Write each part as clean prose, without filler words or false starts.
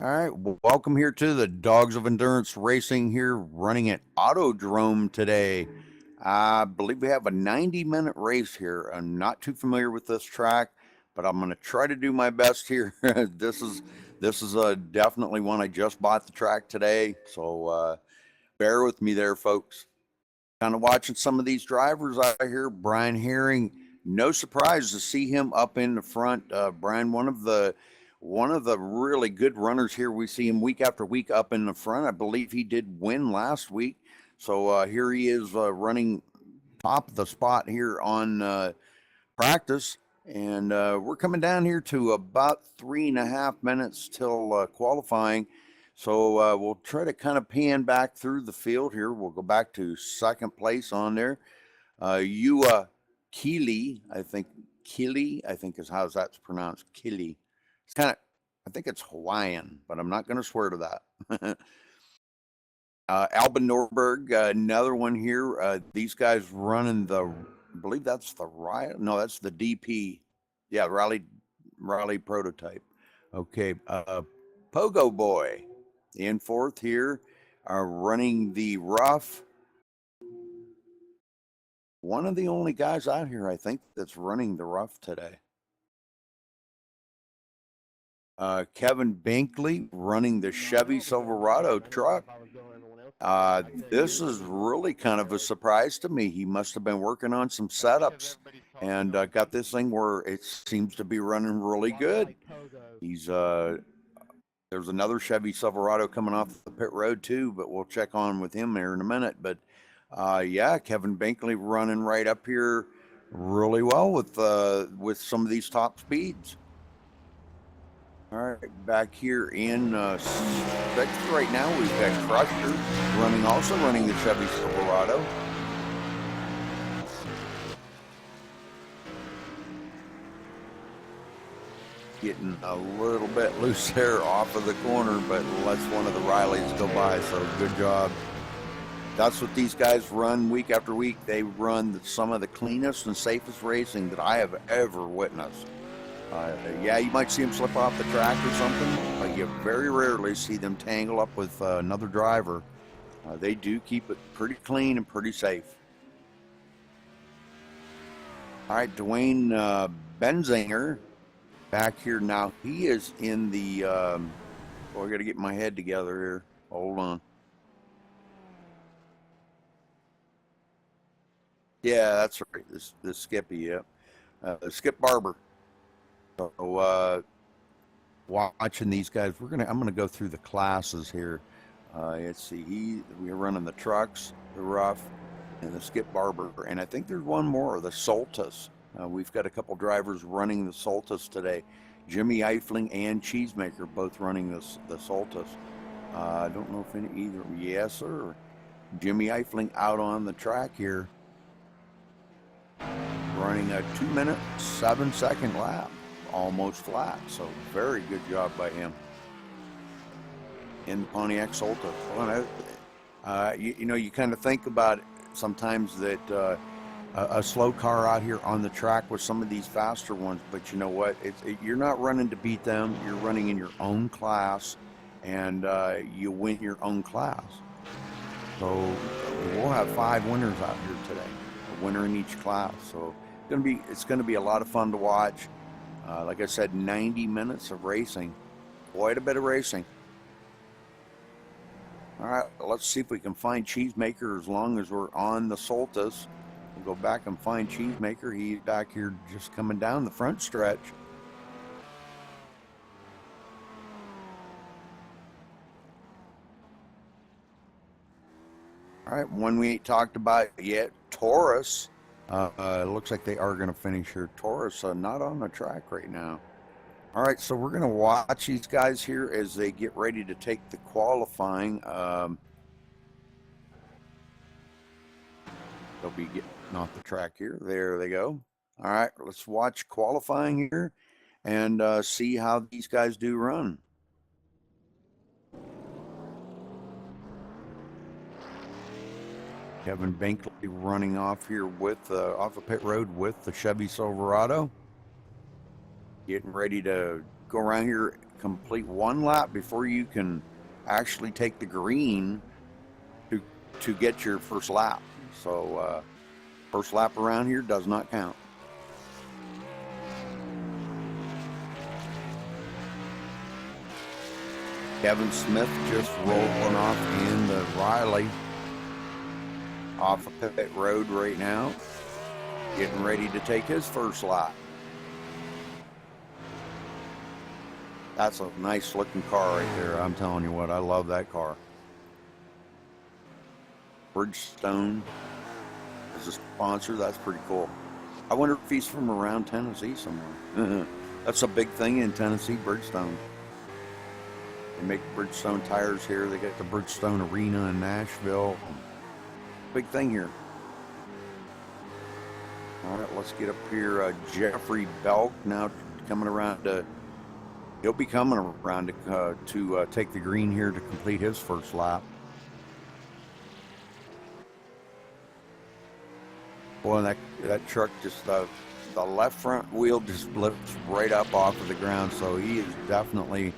All right, welcome here to the Dogs of Endurance Racing here, running at Autodrome today. I believe we have a 90-minute race here. I'm not too familiar with this track, but I'm going to try to do my best here. This is definitely one I just bought the track today, so bear with me there, folks. Kind of watching some of these drivers out here. Brian Herring, no surprise to see him up in the front. Brian, one of the really good runners here. We see him week after week up in the front. I believe he did win last week, so here he is running top of the spot here on practice. And we're coming down here to about 3.5 minutes till qualifying. So we'll try to kind of pan back through the field here. We'll go back to second place on there. Yua Keeley, I think is how that's pronounced. Keeley. It's kind of, I think it's Hawaiian, but I'm not going to swear to that. Albin Norberg, another one here. These guys running I believe that's the Riot. No, that's the DP. Yeah, Raleigh prototype. Okay, Pogo Boy in fourth here, running the rough. One of the only guys out here, I think, that's running the rough today. Kevin Binkley running the Chevy Silverado truck. This is really kind of a surprise to me. He must have been working on some setups and got this thing where it seems to be running really good. There's another Chevy Silverado coming off the pit road too, but we'll check on with him there in a minute. But yeah, Kevin Binkley running right up here really well with some of these top speeds. All right, back here in sixth right now, we've got Crusher also running the Chevy Silverado. Getting a little bit loose there off of the corner, but lets one of the Rileys go by, so good job. That's what these guys run week after week. They run some of the cleanest and safest racing that I have ever witnessed. Yeah, you might see them slip off the track or something, but you very rarely see them tangle up with another driver. They do keep it pretty clean and pretty safe. All right, Dwayne Benzinger back here now. He is in the, I got to get my head together here. Hold on. Yeah, that's right. This Skippy, yeah. Skip Barber. So watching these guys, I'm gonna go through the classes here. Let's see, we're running the trucks, the rough, and the Skip Barber, and I think there's one more, the Soltis. We've got a couple drivers running the Soltis today. Jimmy Eifling and Cheesemaker both running the Soltis. I don't know if either. Yes, sir. Jimmy Eifling out on the track here, running a 2-minute 7-second lap. Almost flat, so very good job by him in the Pontiac Solta. You kind of think about it sometimes that a slow car out here on the track with some of these faster ones, but you know what? You're not running to beat them. You're running in your own class, and you win your own class. So we'll have 5 winners out here today, a winner in each class. So it's going to be a lot of fun to watch. Like I said, 90 minutes of racing. Quite a bit of racing. All right, let's see if we can find Cheesemaker as long as we're on the Soltis. We'll go back and find Cheesemaker. He's back here just coming down the front stretch. All right, one we ain't talked about yet, Taurus. It looks like they are going to finish here. Taurus not on the track right now. All right, so we're going to watch these guys here as they get ready to take the qualifying. They'll be getting off the track here. There they go. All right, let's watch qualifying here and see how these guys do run. Kevin Binkley running off here with off of pit road with the Chevy Silverado. Getting ready to go around here complete one lap before you can actually take the green to get your first lap. So first lap around here does not count. Kevin Smith just rolling off in the Riley off of pit road right now, getting ready to take his first lap. That's a nice looking car right there. I'm telling you what, I love that car. Bridgestone is a sponsor. That's pretty cool. I wonder if he's from around Tennessee somewhere. That's a big thing in Tennessee, Bridgestone. They make Bridgestone tires here. They got the Bridgestone Arena in Nashville. Big thing here. All right, let's get up here. Jeffrey Belk now coming around to. He'll be coming around to take the green here to complete his first lap. Boy, that truck just the left front wheel just lifts right up off of the ground. So he is definitely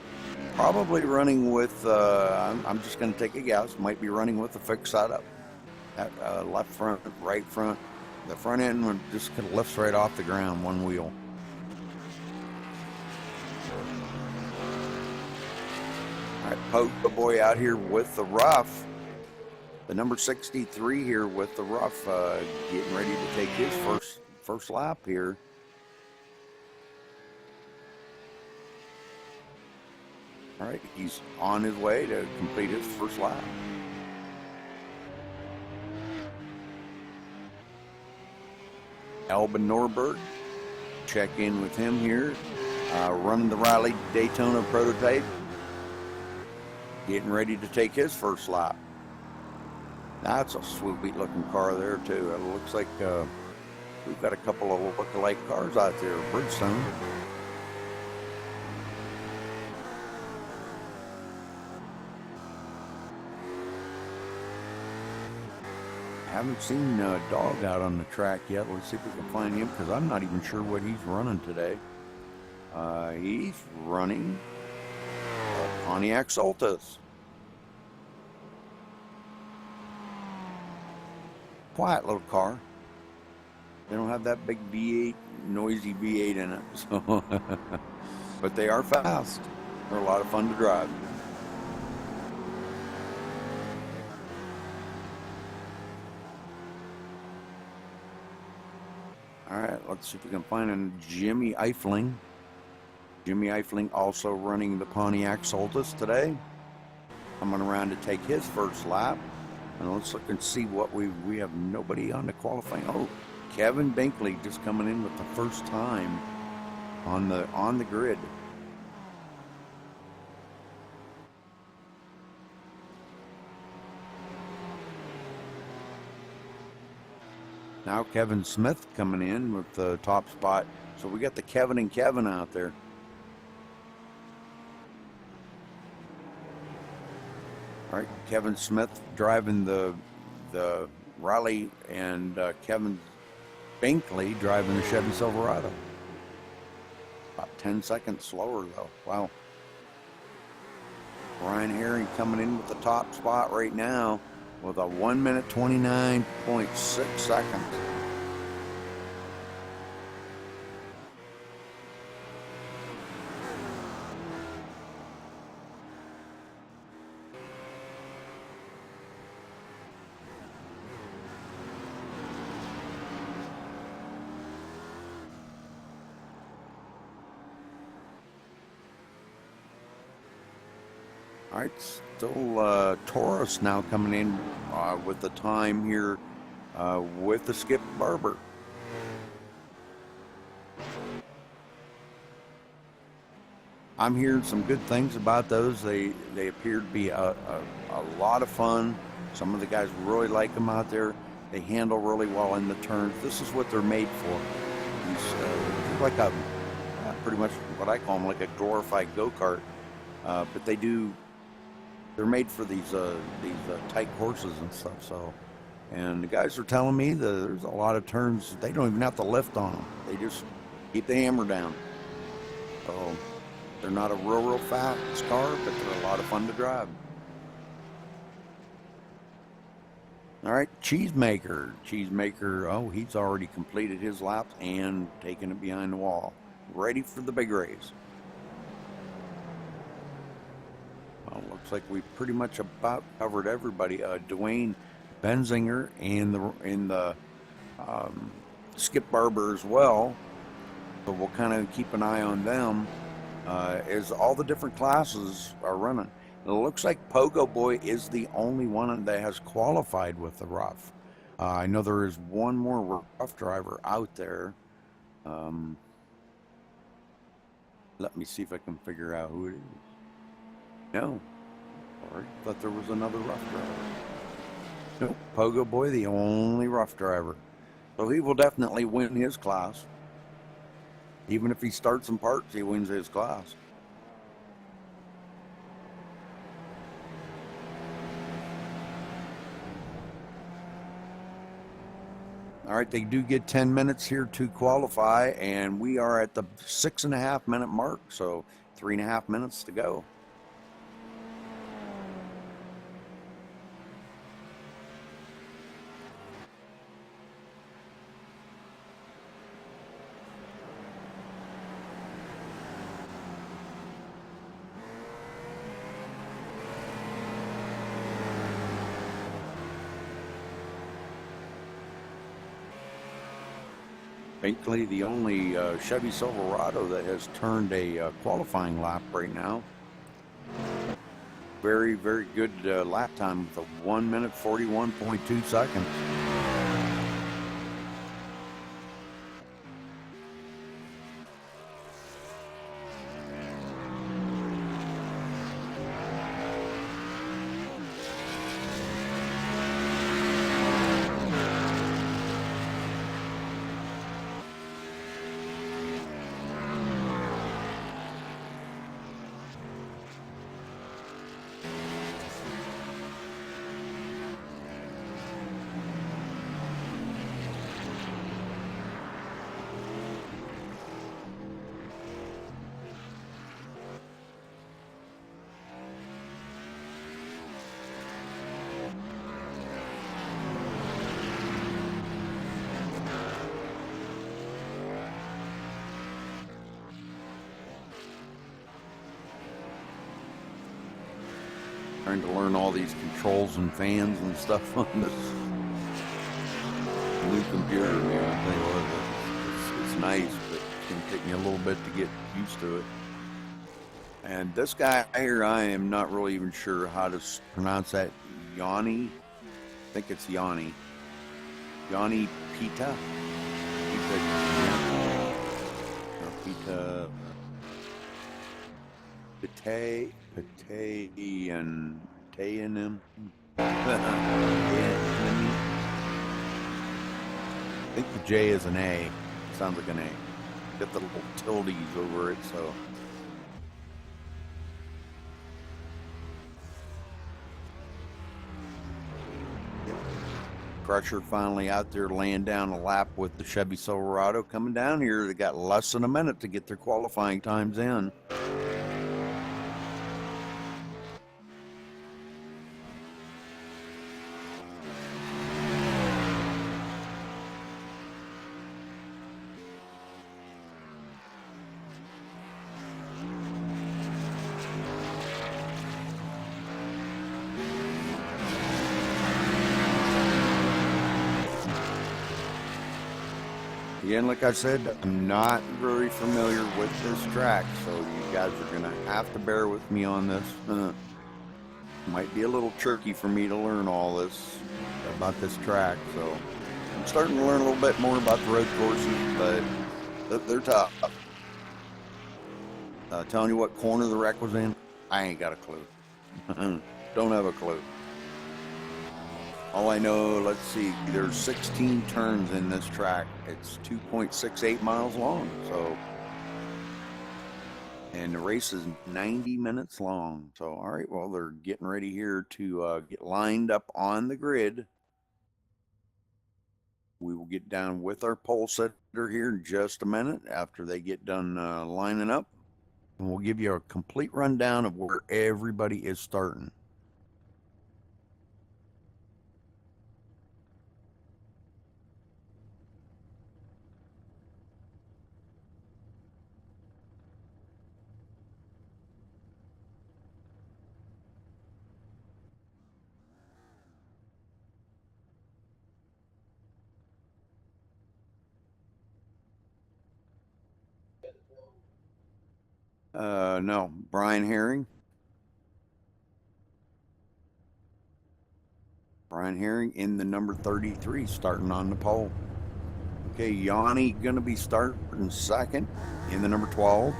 probably running with. I'm just going to take a guess. Might be running with a fixed setup. That left front, right front, the front end just lifts right off the ground. One wheel. All right, Polka Boy out here with the rough. The number 63 here with the rough, getting ready to take his first lap here. All right, he's on his way to complete his first lap. Albin Norberg, check in with him here, running the Riley Daytona prototype, getting ready to take his first lap. That's a sweet looking car there too. It looks like we've got a couple of look-alike cars out there, Bridgestone. Haven't seen Dog out on the track yet. Let's see if we can find him because I'm not even sure what he's running today. He's running a Pontiac Soltis. Quiet little car. They don't have that big V8, noisy V8 in it. So but they are fast. They're a lot of fun to drive. All right, let's see if we can find a Jimmy Eifling. Jimmy Eifling also running the Pontiac Soltis today. Coming around to take his first lap. And let's look and see what we have nobody on the qualifying. Oh, Kevin Binkley just coming in with the first time on the grid. Now Kevin Smith coming in with the top spot. So we got the Kevin and Kevin out there. All right, Kevin Smith driving the Riley and Kevin Binkley driving the Chevy Silverado. About 10 seconds slower though. Wow. Ryan Herring coming in with the top spot right now with a 1 minute 29.6 seconds. All right, still Taurus now coming in with the time here with the Skip Barber. I'm hearing some good things about those. They appear to be a lot of fun. Some of the guys really like them out there. They handle really well in the turns. This is what they're made for. It's like a pretty much what I call them, like a glorified go-kart. But they're made for these tight courses and stuff. So, and the guys are telling me that there's a lot of turns they don't even have to lift on them. They just keep the hammer down. So They're not a real fast car, but they're a lot of fun to drive. All right, Cheesemaker. Cheesemaker, oh, he's already completed his laps and taken it behind the wall. Ready for the big race. Well, looks like we pretty much about covered everybody. Dwayne Benzinger and the Skip Barber as well. So we'll kind of keep an eye on them as all the different classes are running. It looks like Pogo Boy is the only one that has qualified with the rough. I know there is one more rough driver out there. Let me see if I can figure out who it is. No. Sorry, thought there was another rough driver. Nope, Pogo Boy, the only rough driver. So he will definitely win his class. Even if he starts in parts, he wins his class. All right, they do get 10 minutes here to qualify, and we are at the 6.5 minute mark, so 3.5 minutes to go. Thankfully, the only Chevy Silverado that has turned a qualifying lap right now. Very, very good lap time with a 1 minute 41.2 seconds. Trying to learn all these controls and fans and stuff on this new computer, man. I tell you what, it's nice, but it's going to take me a little bit to get used to it. And this guy here, I am not really even sure how to pronounce that. Yanni? I think it's Yanni. Yanni Pita? Pita. Patayan. I think the J is an A. Sounds like an A. Got the little tildes over it, so. Crusher finally out there laying down a lap with the Chevy Silverado. Coming down here, they got less than a minute to get their qualifying times in. Again, like I said, I'm not very familiar with this track, so you guys are going to have to bear with me on this. Might be a little tricky for me to learn all this about this track, so I'm starting to learn a little bit more about the road courses, but they're tough. Telling you what corner the wreck was in, I ain't got a clue. Don't have a clue. All I know, let's see, there's 16 turns in this track. It's 2.68 miles long, so. And the race is 90 minutes long. So, all right, well, they're getting ready here to get lined up on the grid. We will get down with our pole setter here in just a minute after they get done lining up. and we'll give you a complete rundown of where everybody is starting. No, Brian Herring. Brian Herring in the number 33, starting on the pole. Okay, Yanni going to be starting second in the number 12.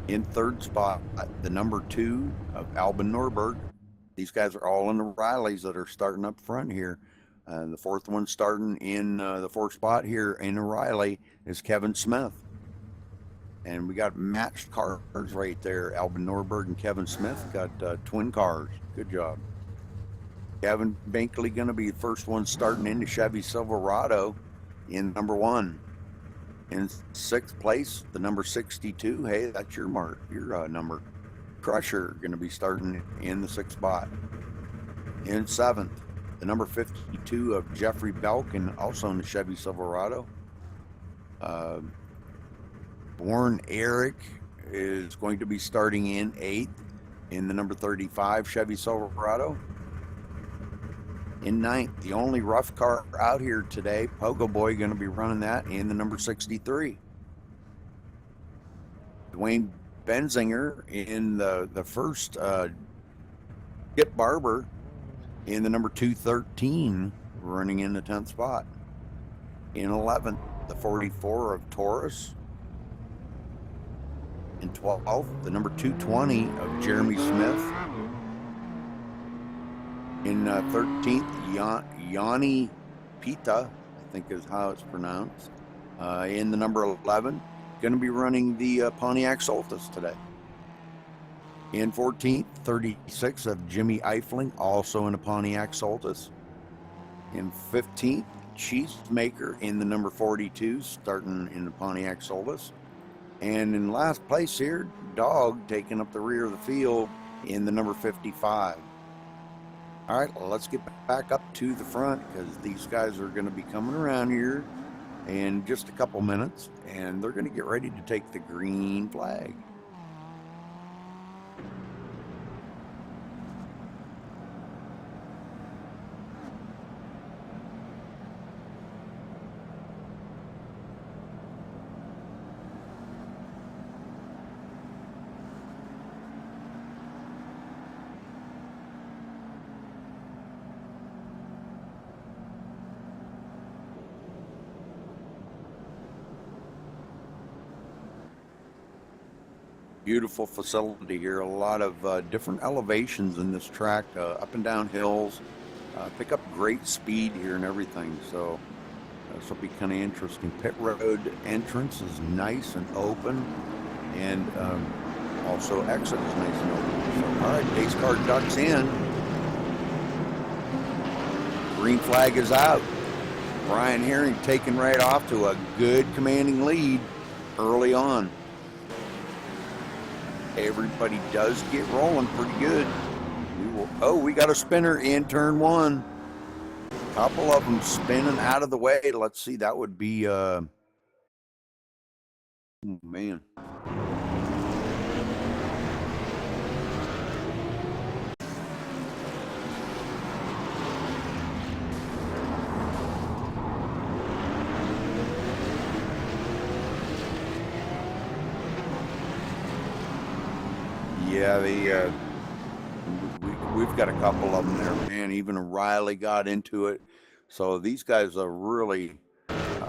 In third spot, the number 2 of Albin Norberg. These guys are all in the Rileys that are starting up front here. The fourth one starting in the fourth spot here in the Riley is Kevin Smith. And we got matched cars right there. Albin Norberg and Kevin Smith got twin cars. Good job. Kevin Binkley going to be the first one starting in the Chevy Silverado in number 1. In 6th place, the number 62. Hey, that's your mark, your number. Crusher going to be starting in the 6th spot. In 7th, the number 52 of Jeffrey Belkin, also in the Chevy Silverado. Warren Eric is going to be starting in 8th in the number 35 Chevy Silverado. In 9th, the only rough car out here today, Pogo Boy, going to be running that in the number 63. Dwayne Benzinger in the first, Skip Barber in the number 213, running in the 10th spot. In 11th, the 44 of Taurus. In 12th, the number 220 of Jeremy Smith. In 13th, Yanni Pita, I think is how it's pronounced. In the number 11, going to be running the Pontiac Solstice today. In 14th, 36 of Jimmy Eifling, also in a Pontiac Solstice. In 15th, Cheesemaker in the number 42, starting in the Pontiac Solstice. And in last place here, Dog taking up the rear of the field in the number 55. All right, well, let's get back up to the front because these guys are going to be coming around here in just a couple minutes, and they're going to get ready to take the green flag. Beautiful facility here. A lot of different elevations in this track, up and down hills. Pick up great speed here and everything. So this will be kind of interesting. Pit road entrance is nice and open, and also exit is nice and open. So, all right, pace car ducks in. Green flag is out. Brian Herring taking right off to a good commanding lead early on. Everybody does get rolling pretty good. We got a spinner in turn 1. A couple of them spinning out of the way. Let's see, that would be, oh man. Yeah, we've got a couple of them there, man. Even Riley got into it. So these guys are really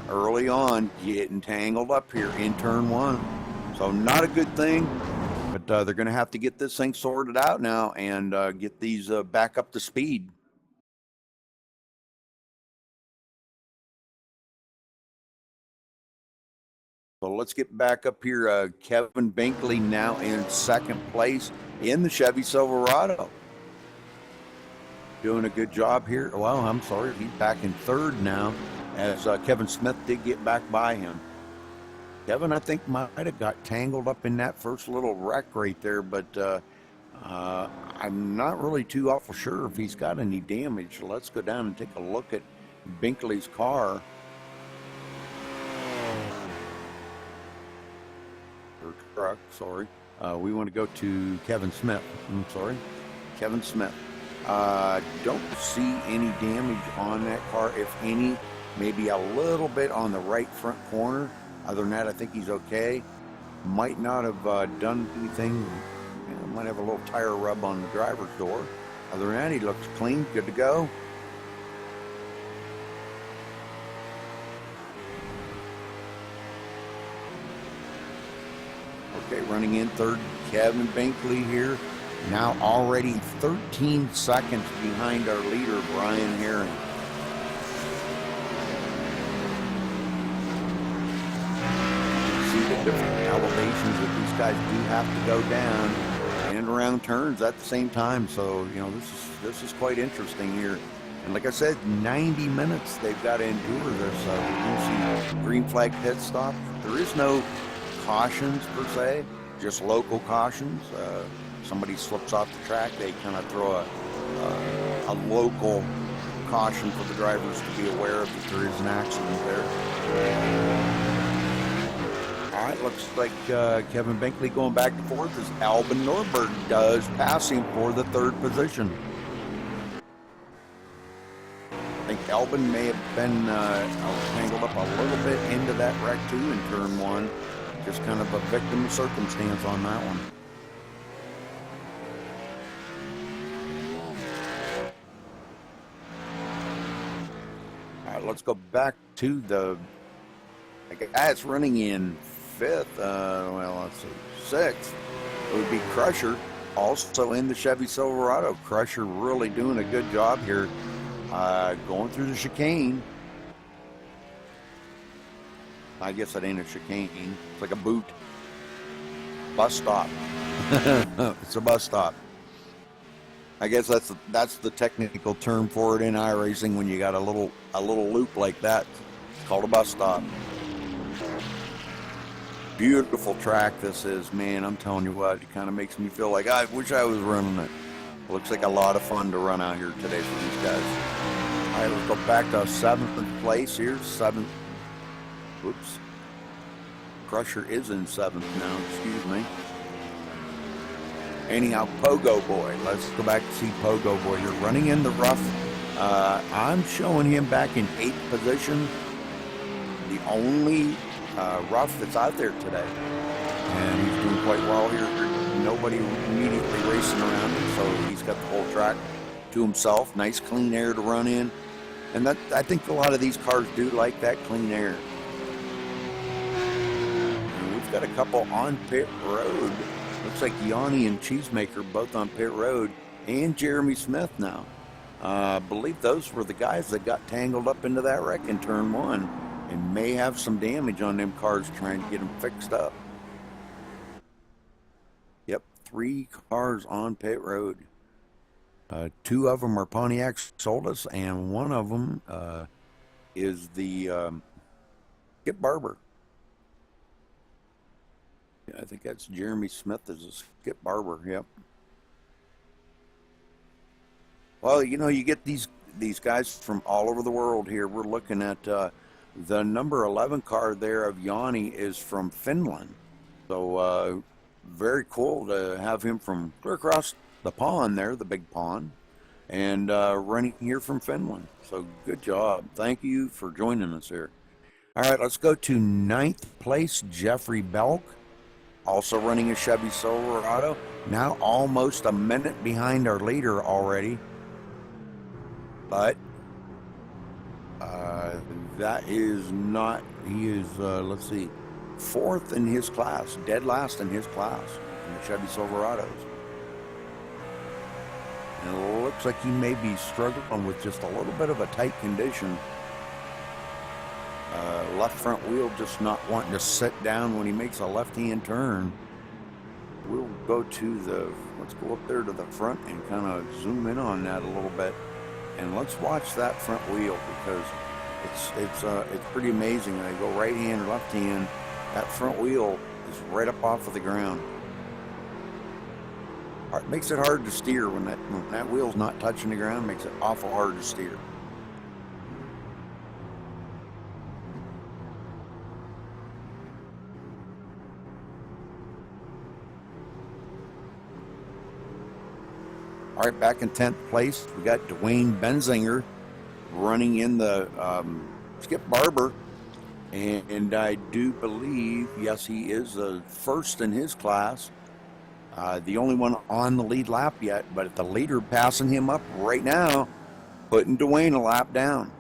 early on getting tangled up here in turn 1. So not a good thing, but they're going to have to get this thing sorted out now and get these back up to speed. So let's get back up here. Kevin Binkley now in second place in the Chevy Silverado. Doing a good job here. Well, I'm sorry, he's back in third now as Kevin Smith did get back by him. Kevin, I think, might have got tangled up in that first little wreck right there, but I'm not really too awful sure if he's got any damage. So let's go down and take a look at Binkley's car. Or truck, sorry. We want to go to Kevin Smith. I'm sorry, Kevin Smith. Don't see any damage on that car, if any. Maybe a little bit on the right front corner. Other than that, I think he's okay. Might not have done anything. You know, might have a little tire rub on the driver's door. Other than that, he looks clean, good to go. Okay, running in third, Kevin Binkley here. Now already 13 seconds behind our leader, Brian Herring. Different elevations that these guys do have to go down and around turns at the same time. So, you know, this is quite interesting here. And like I said, 90 minutes they've got to endure this. We're going to see green flag pit stop. There is no cautions per se, just local cautions. Somebody slips off the track, they kind of throw a local caution for the drivers to be aware of if there is an accident there. All right, looks like Kevin Binkley going back and forth as Albin Norberg does, passing for the third position. I think Albin may have been tangled up a little bit into that wreck too in turn one. Just kind of a victim of circumstance on that one. All right, let's go back to the guys running in fifth, well, let's see, sixth, it would be Crusher, also in the Chevy Silverado. Crusher really doing a good job here, going through the chicane. I guess it ain't a chicane, it's like a boot. Bus stop. It's a bus stop. I guess that's the technical term for it in iRacing when you got a little loop like that. It's called a bus stop. Beautiful track this is, man. I'm telling you what, it kind of makes me feel like I wish I was running it. Looks like a lot of fun to run out here today for these guys. All right, let's go back to 7th place here. 7th. Whoops. Crusher is in 7th now, excuse me. Anyhow, Pogo Boy. Let's go back to see Pogo Boy here. Running in the rough. I'm showing him back in 8th position. The only rough that's out there today, and he's doing quite well here. Nobody immediately racing around him, so he's got the whole track to himself. Nice clean air to run in, and that, I think a lot of these cars do like that clean air. And we've got a couple on pit road. Looks like Yanni and Cheesemaker both on pit road, and Jeremy Smith now. I believe those were the guys that got tangled up into that wreck in turn one, and may have some damage on them cars trying to get them fixed up. Yep, 3 cars on pit road. 2 of them are Pontiac Solus, and one of them is the Skip Barber. Yeah, I think that's Jeremy Smith as a Skip Barber, yep. Well, you know, you get these guys from all over the world here. We're looking at the number 11 car there of Yanni is from Finland. So very cool to have him from clear across the pond there, the big pond, and running here from Finland. So good job. Thank you for joining us here. All right, let's go to 9th place, Jeffrey Belk, also running a Chevy Silverado. Now almost a minute behind our leader already. But that is not, he is, let's see, 4th in his class, dead last in his class in the Chevy Silverados. And it looks like he may be struggling with just a little bit of a tight condition. Left front wheel just not wanting to sit down when he makes a left-hand turn. We'll go to the, let's go up there to the front and kind of zoom in on that a little bit. And let's watch that front wheel, because it's pretty amazing. They go right hand or left hand, That front wheel is right up off of the ground. It makes it hard to steer when that wheel's not touching the ground. Makes it awful hard to steer. All right, back in 10th place, we got Dwayne Benzinger running in the Skip Barber. And I do believe, yes, he is the first in his class. The only one on the lead lap yet, but the leader passing him up right now, putting Dwayne a lap down.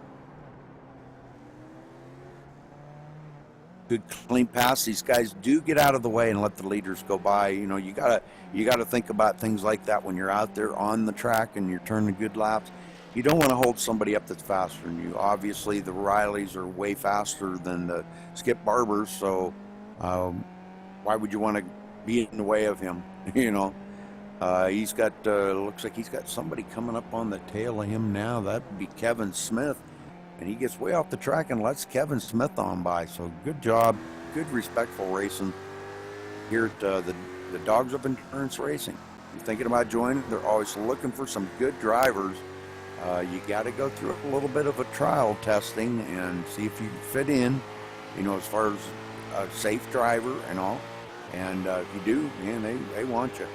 Good clean pass. These guys do get out of the way and let the leaders go by. You know, you gotta think about things like that when you're out there on the track and you're turning good laps. You don't want to hold somebody up that's faster than you. Obviously, the Rileys are way faster than the Skip Barbers, so why would you want to be in the way of him? You know, he's got looks like he's got somebody coming up on the tail of him now. That'd be Kevin Smith, and he gets way off the track and lets Kevin Smith on by. So good job, good respectful racing here at the Dogs of Endurance Racing. If you're thinking about joining, they're always looking for some good drivers. You got to go through a little bit of a trial testing and see if you can fit in, you know, as far as a safe driver and all. And if you do, man, they want you.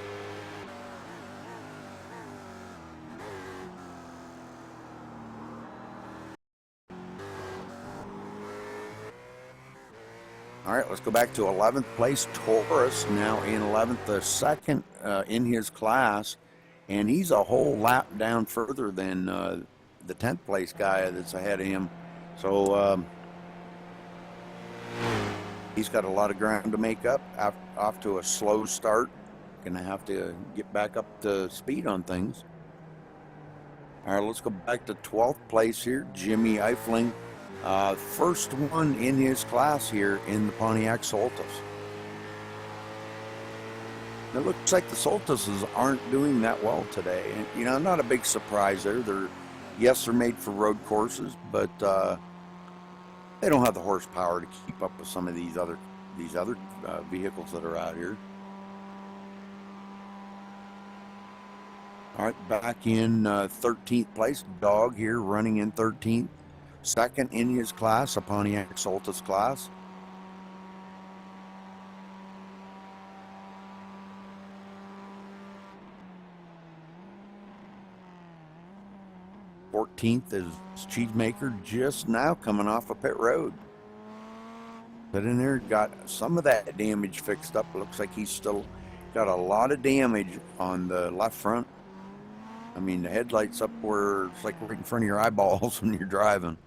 All right, let's go back to 11th place. Taurus now in 11th, the second in his class. And he's a whole lap down further than the 10th place guy that's ahead of him. So he's got a lot of ground to make up. Off to a slow start. Gonna have to get back up to speed on things. All right, let's go back to 12th place here. Jimmy Eifling. First one in his class here in the Pontiac Soltis. It looks like the Soltises aren't doing that well today. And, you know, not a big surprise there. They're made for road courses, but they don't have the horsepower to keep up with some of these other vehicles that are out here. All right, back in 13th place, Dog here running in 13th. Second in his class, a Pontiac Soltis class. Fourteenth is Cheesemaker, just now coming off a pit road. But in there, got some of that damage fixed up. Looks like he's still got a lot of damage on the left front. I mean, the headlights up where it's like right in front of your eyeballs when you're driving.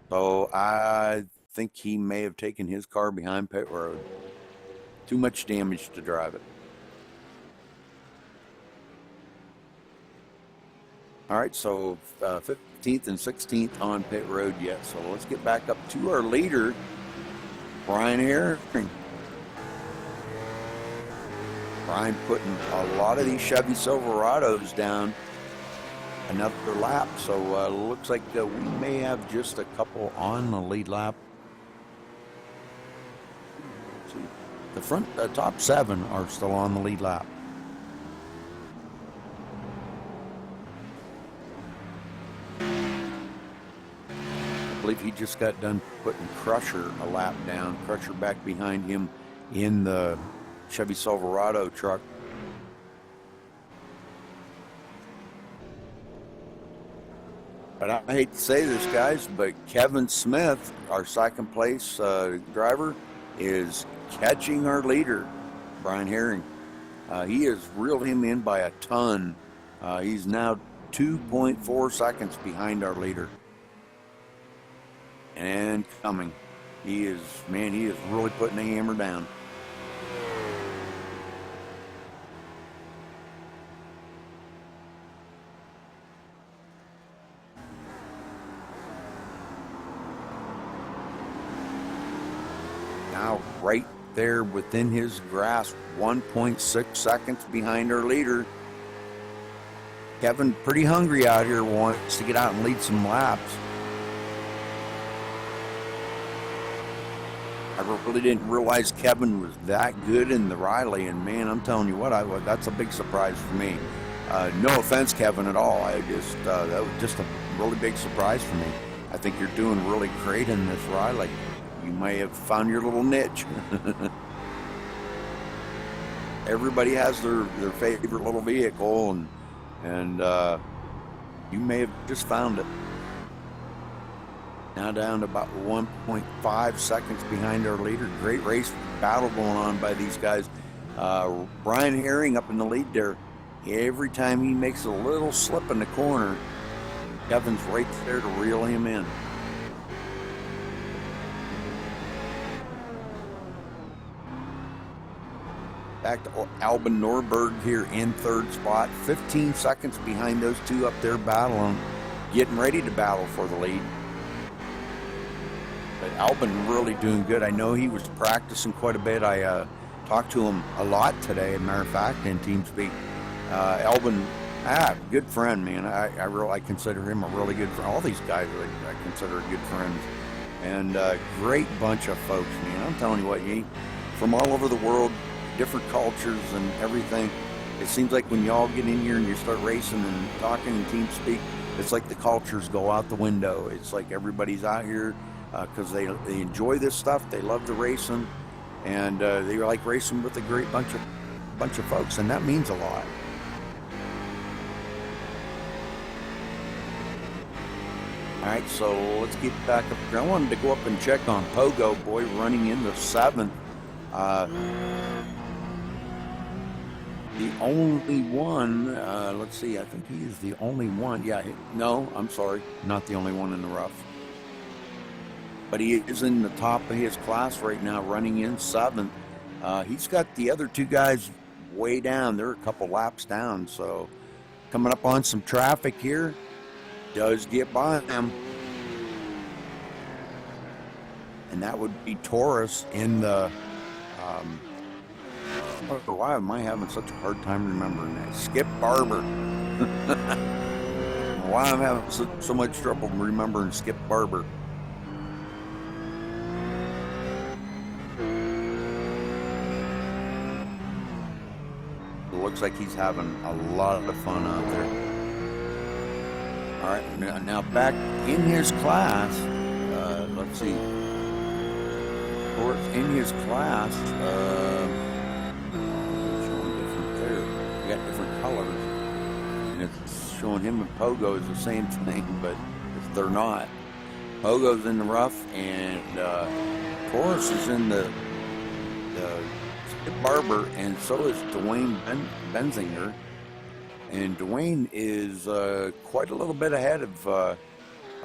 So I think he may have taken his car behind pit road. Too much damage to drive it. All right, so 15th and 16th on pit road yet. So let's get back up to our leader, Brian Herring. Brian putting a lot of these Chevy Silverados down another lap. So looks like we may have just a couple on the lead lap. Let's see. The top 7 are still on the lead lap. I believe he just got done putting Crusher a lap down. Crusher back behind him in the Chevy Silverado truck. But I hate to say this, guys, but Kevin Smith, our second place driver, is catching our leader, Brian Herring. He has reeled him in by a ton. He's now 2.4 seconds behind our leader. And coming. He is really putting the hammer down. Now right there within his grasp, 1.6 seconds behind our leader. Kevin, pretty hungry out here, wants to get out and lead some laps. I really didn't realize Kevin was that good in the Riley, and man, I'm telling you what, that's a big surprise for me. No offense, Kevin, at all. That was just a really big surprise for me. I think you're doing really great in this Riley. You may have found your little niche. Everybody has their favorite little vehicle, and you may have just found it. Now down to about 1.5 seconds behind our leader. Great race battle going on by these guys. Brian Herring up in the lead there. Every time he makes a little slip in the corner, Kevin's right there to reel him in. Back to Albin Norberg here in third spot. 15 seconds behind those two up there battling, getting ready to battle for the lead. But Albin really doing good. I know he was practicing quite a bit. I talked to him a lot today, as a matter of fact, in TeamSpeak. Albin, good friend, man. I consider him a really good friend. All these guys I consider good friends. And great bunch of folks, man. I'm telling you what, from all over the world, different cultures and everything. It seems like when y'all get in here and you start racing and talking in TeamSpeak, it's like the cultures go out the window. It's like everybody's out here because they enjoy this stuff. They love the racing, and they like racing with a great bunch of folks, and that means a lot. All right, so let's get back up here. I wanted to go up and check on Pogo Boy running into 7th. The only one, let's see, I think he is the only one. Yeah, no, I'm sorry, not the only one in the rough. But he is in the top of his class right now, running in 7th. He's got the other two guys way down. They're a couple laps down, so coming up on some traffic here. Does get by him. And that would be Taurus in the... why am I having such a hard time remembering that? Skip Barber. Why am I having so much trouble remembering Skip Barber? It looks like he's having a lot of fun out there. All right, now back in his class, let's see. In his class, showing different there. We got different colors, and it's showing him and Pogo is the same thing, but they're not. Pogo's in the rough, and Taurus is in the Skip Barber, and so is Dwayne Benzinger. And Dwayne is quite a little bit ahead of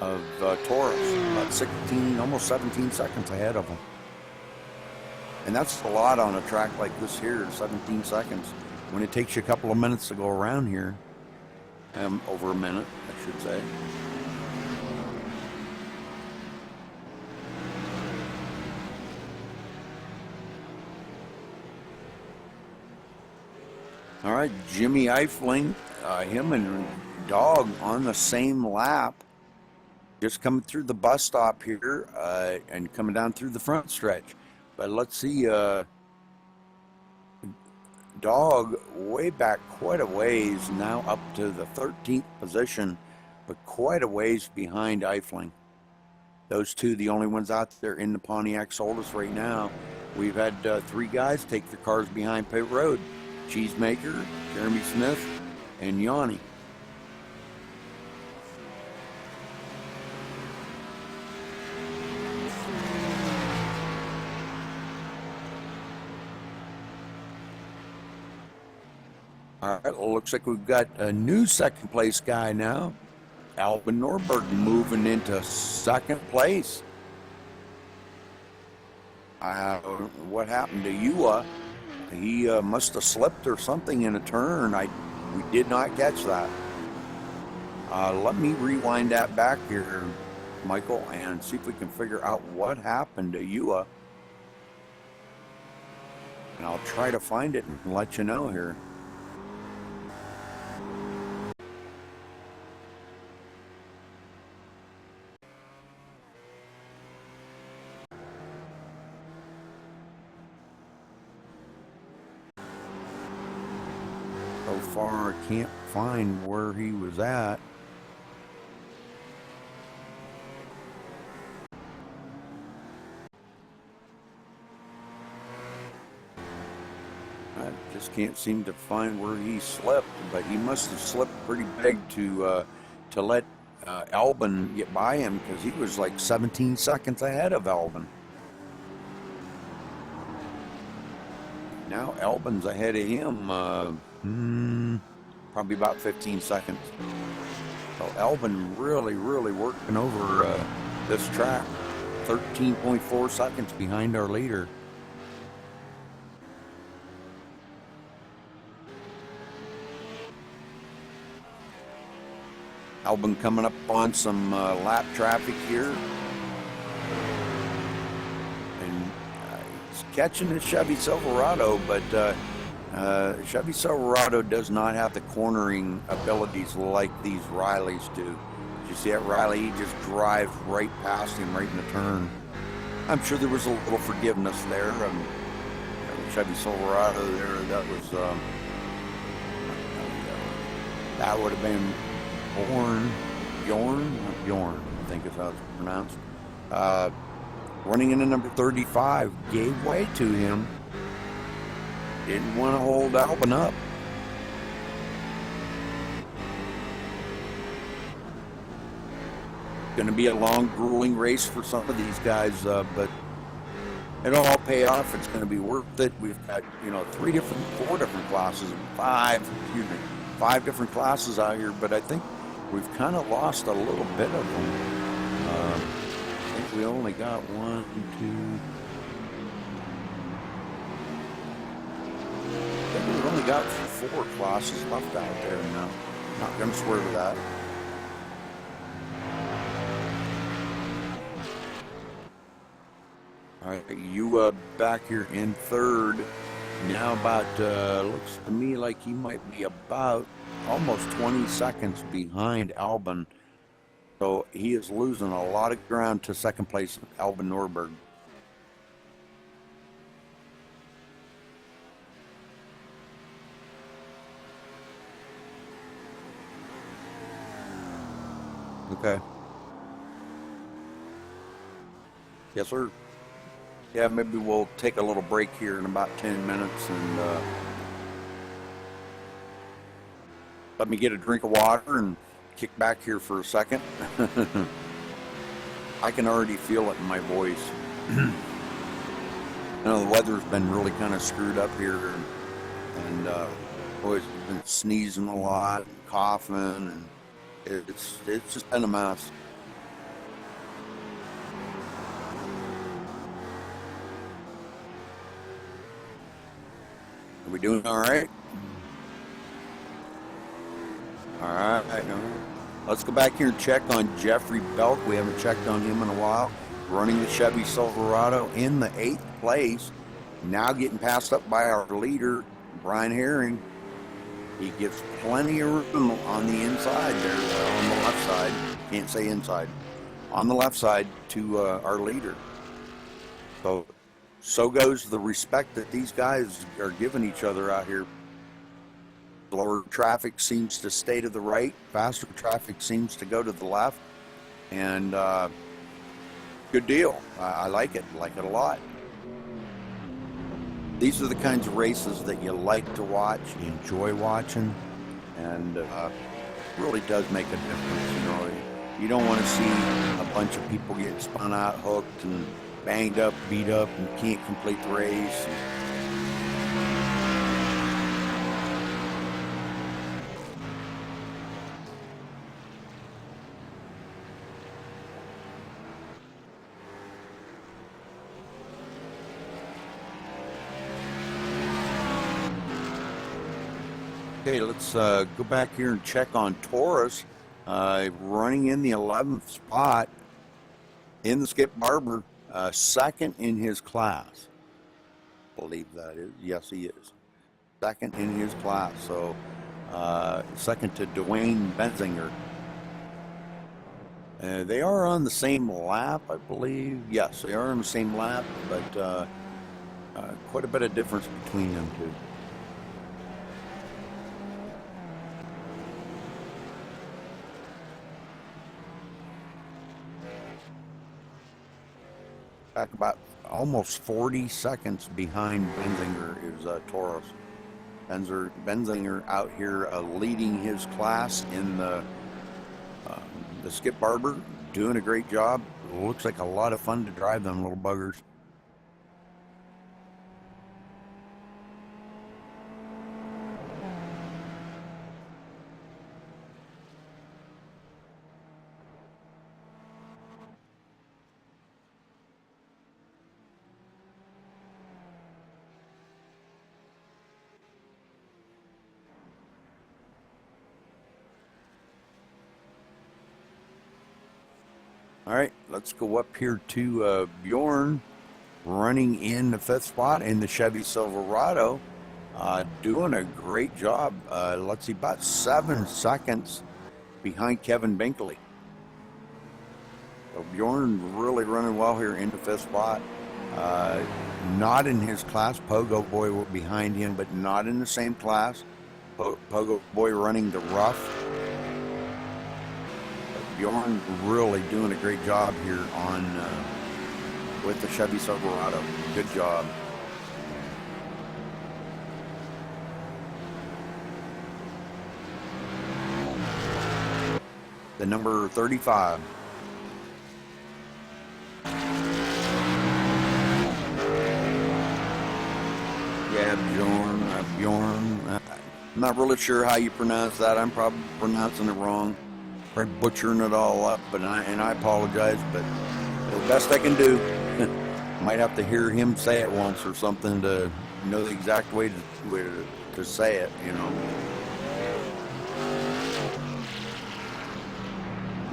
Taurus, about 16, almost 17 seconds ahead of him. And that's a lot on a track like this here, 17 seconds. When it takes you a couple of minutes to go around here, over a minute, I should say. All right, Jimmy Eifling, him and Dog on the same lap, just coming through the bus stop here and coming down through the front stretch. But let's see, Dog way back quite a ways, now up to the 13th position, but quite a ways behind Eifling. Those two, the only ones out there in the Pontiac Solus right now. We've had 3 guys take their cars behind pit road. Cheesemaker, Jeremy Smith, and Yanni. All right, well, looks like we've got a new second place guy now. Albin Norberg moving into second place. What happened to Ewa? He must have slipped or something in a turn. We did not catch that. Let me rewind that back here, Michael, and see if we can figure out what happened to Ewa. And I'll try to find it and let you know here. far. I can't find where he was at. I just can't seem to find where he slipped, but he must have slipped pretty big to let Albin get by him, because he was like 17 seconds ahead of Albin. Now Albin's ahead of him, probably about 15 seconds. So Albin really working over this track. 13.4 seconds behind our leader. Albin coming up on some lap traffic here. And he's catching the Chevy Silverado, but Chevy Silverado does not have the cornering abilities like these Rileys do. Did you see that Riley? He just drives right past him right in the turn. I'm sure there was a little forgiveness there. Chevy Silverado there, that was that would have been Bjorn, I think is how it's pronounced. Running into number 35, gave way to him. Didn't want to hold Albin up. Going to be a long, grueling race for some of these guys, but it'll all pay off. It's going to be worth it. We've got, 4 different classes, 5 different classes out here, but I think we've kind of lost a little bit of them. I think we only got 1, 2. I think we've only got 4 classes left out there now. Not going to swear to that. All right, you back here in third. Now about, looks to me like he might be about almost 20 seconds behind Albin. So he is losing a lot of ground to second place, Albin Norberg. Okay. Yes, sir. Yeah, maybe we'll take a little break here in about 10 minutes and let me get a drink of water and kick back here for a second. I can already feel it in my voice. I know the weather's been really kind of screwed up here, and boys been sneezing a lot, and coughing, and it's just been a mess. Are we doing all right? All right. Let's go back here and check on Jeffrey Belk. We haven't checked on him in a while. Running the Chevy Silverado in the 8th place. Now getting passed up by our leader, Brian Herring. He gives plenty of room on the inside there, on the left side. Can't say inside. On the left side to our leader. So goes the respect that these guys are giving each other out here. Slower traffic seems to stay to the right. Faster traffic seems to go to the left. And good deal. I like it. Like it a lot. These are the kinds of races that you like to watch, you enjoy watching, and really does make a difference. You don't want to see a bunch of people get spun out, hooked, and banged up, beat up, and can't complete the race. Okay, let's go back here and check on Taurus, running in the 11th spot in the Skip Barber, second in his class. I believe that is. Yes, he is. Second in his class. So second to Dwayne Benzinger. They are on the same lap, I believe. Yes, they are on the same lap, but quite a bit of difference between them two. Back about almost 40 seconds behind Benzinger is Toros. Benzinger out here leading his class in the Skip Barber, doing a great job. Looks like a lot of fun to drive them little buggers. All right, let's go up here to Bjorn, running in the 5th spot in the Chevy Silverado, doing a great job. Let's see, about 7 seconds behind Kevin Binkley. So Bjorn really running well here in the 5th spot. Not in his class. Pogo Boy behind him, but not in the same class. Pogo Boy running the rough. Bjorn really doing a great job here on with the Chevy Silverado. Good job. The number 35. Yeah, Bjorn. I'm not really sure how you pronounce that. I'm probably pronouncing it wrong. Probably butchering it all up, but I apologize, but the best I can do. Might have to hear him say it once or something to know the exact way to say it, you know.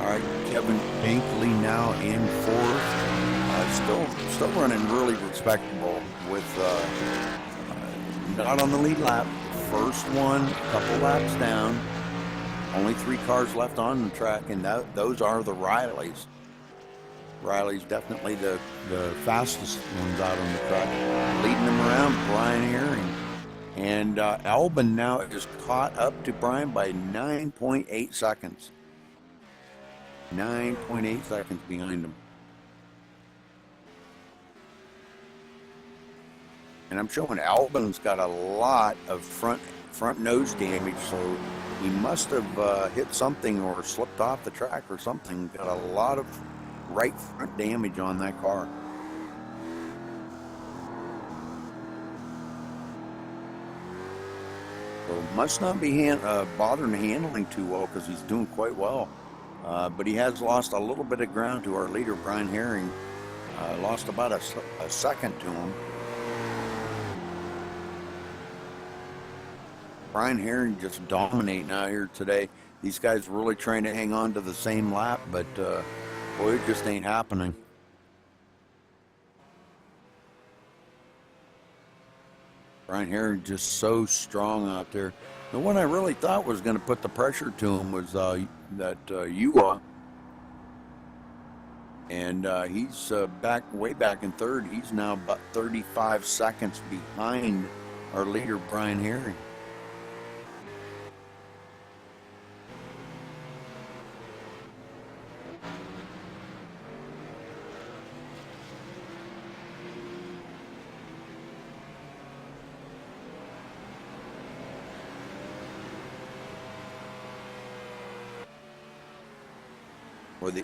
All right, Kevin Binkley now in 4th. Still running really respectable with not on the lead lap. First one, a couple laps down. Only 3 cars left on the track, and those are the Rileys. Riley's definitely the fastest ones out on the track. Leading them around, Brian Herring. And Albin now is caught up to Brian by 9.8 seconds. 9.8 seconds behind him. And I'm showing Albin's got a lot of front nose damage, so he must have hit something or slipped off the track or something. Got a lot of right front damage on that car. So must not be bothering handling too well because he's doing quite well. But he has lost a little bit of ground to our leader, Brian Herring. Lost about a second to him. Brian Herring just dominating out here today. These guys really trying to hang on to the same lap, but boy, it just ain't happening. Brian Herring just so strong out there. The one I really thought was going to put the pressure to him was Ua. And he's way back in 3rd. He's now about 35 seconds behind our leader, Brian Herring.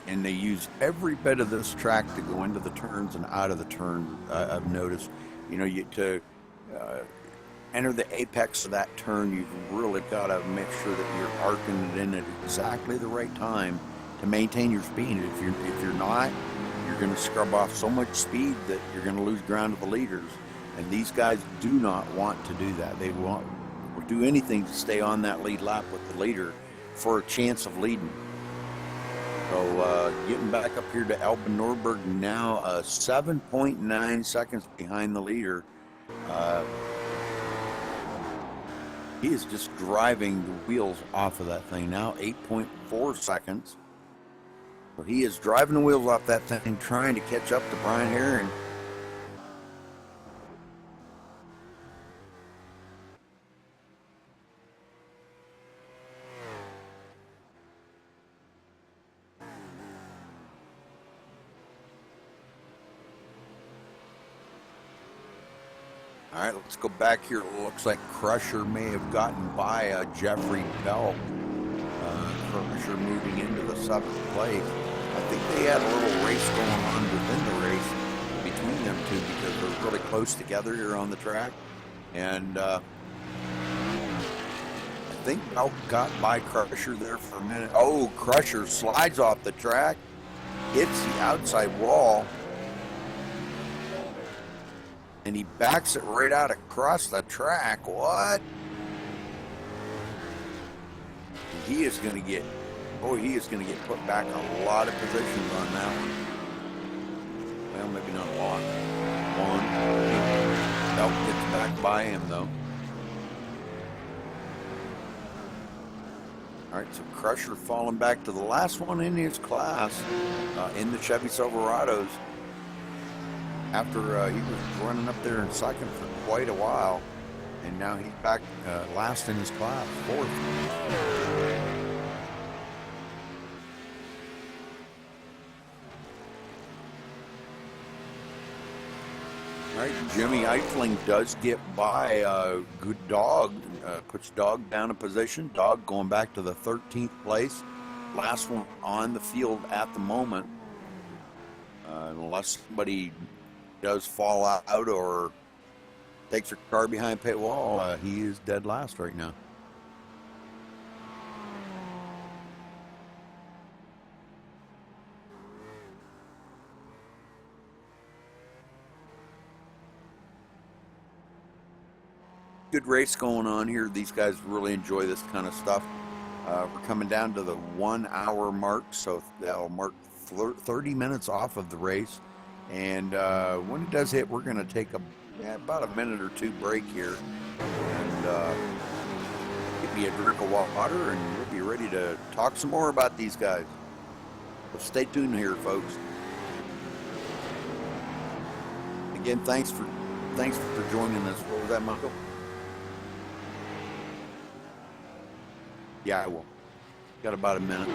And they use every bit of this track to go into the turns and out of the turn. I've noticed, you know, to enter the apex of that turn, you've really got to make sure that you're arcing it in at exactly the right time to maintain your speed. If you're not, you're going to scrub off so much speed that you're going to lose ground to the leaders. And these guys do not want to do that. They will do anything to stay on that lead lap with the leader for a chance of leading. So getting back up here to Albin Norberg now, 7.9 seconds behind the leader. He is just driving the wheels off of that thing now, 8.4 seconds. So he is driving the wheels off that thing, trying to catch up to Brian Herring. All right, let's go back here. It looks like Crusher may have gotten by Jeffrey Bell. Crusher moving into the 7th place. I think they had a little race going on within the race between them two because they're really close together here on the track. And I think Bell got by Crusher there for a minute. Oh, Crusher slides off the track, hits the outside wall, and he backs it right out across the track. What? He is going to get, he is going to get put back a lot of positions on that one. Well, maybe not a lot. One. Nope, gets back by him though. All right, so Crusher falling back to the last one in his class in the Chevy Silverados after he was running up there in second for quite a while, and now he's back last in his class, 4th. All right, Jimmy Eifling does get by Good Dog, puts Dog down a position. Dog going back to the 13th place. Last one on the field at the moment. Unless somebody does fall out or takes her car behind pit wall, he is dead last right now. Good race going on here. These guys really enjoy this kind of stuff. We're coming down to the 1 hour mark, so that'll mark 30 minutes off of the race. And when it does hit, we're going to take about a minute or two break here and get me a drink of water, and we'll be ready to talk some more about these guys. So stay tuned here, folks. Again, thanks for joining us. What was that, Michael? Yeah, I will. Got about a minute.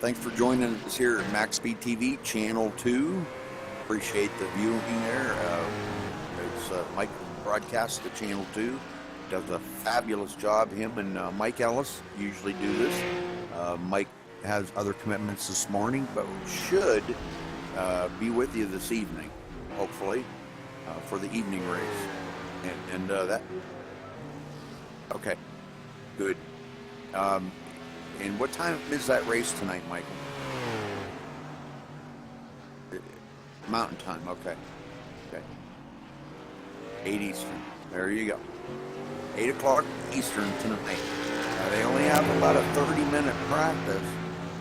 Thanks for joining us here at MaxSpeedTV, Channel 2. Appreciate the viewing there. It's Mike broadcasts to Channel 2. Does a fabulous job. Him and Mike Ellis usually do this. Mike has other commitments this morning, but should be with you this evening, hopefully, for the evening race. And that... Okay. Good. And what time is that race tonight, Michael? Mountain time, okay. 8 Eastern. There you go. 8 o'clock Eastern tonight. They only have about a 30-minute practice,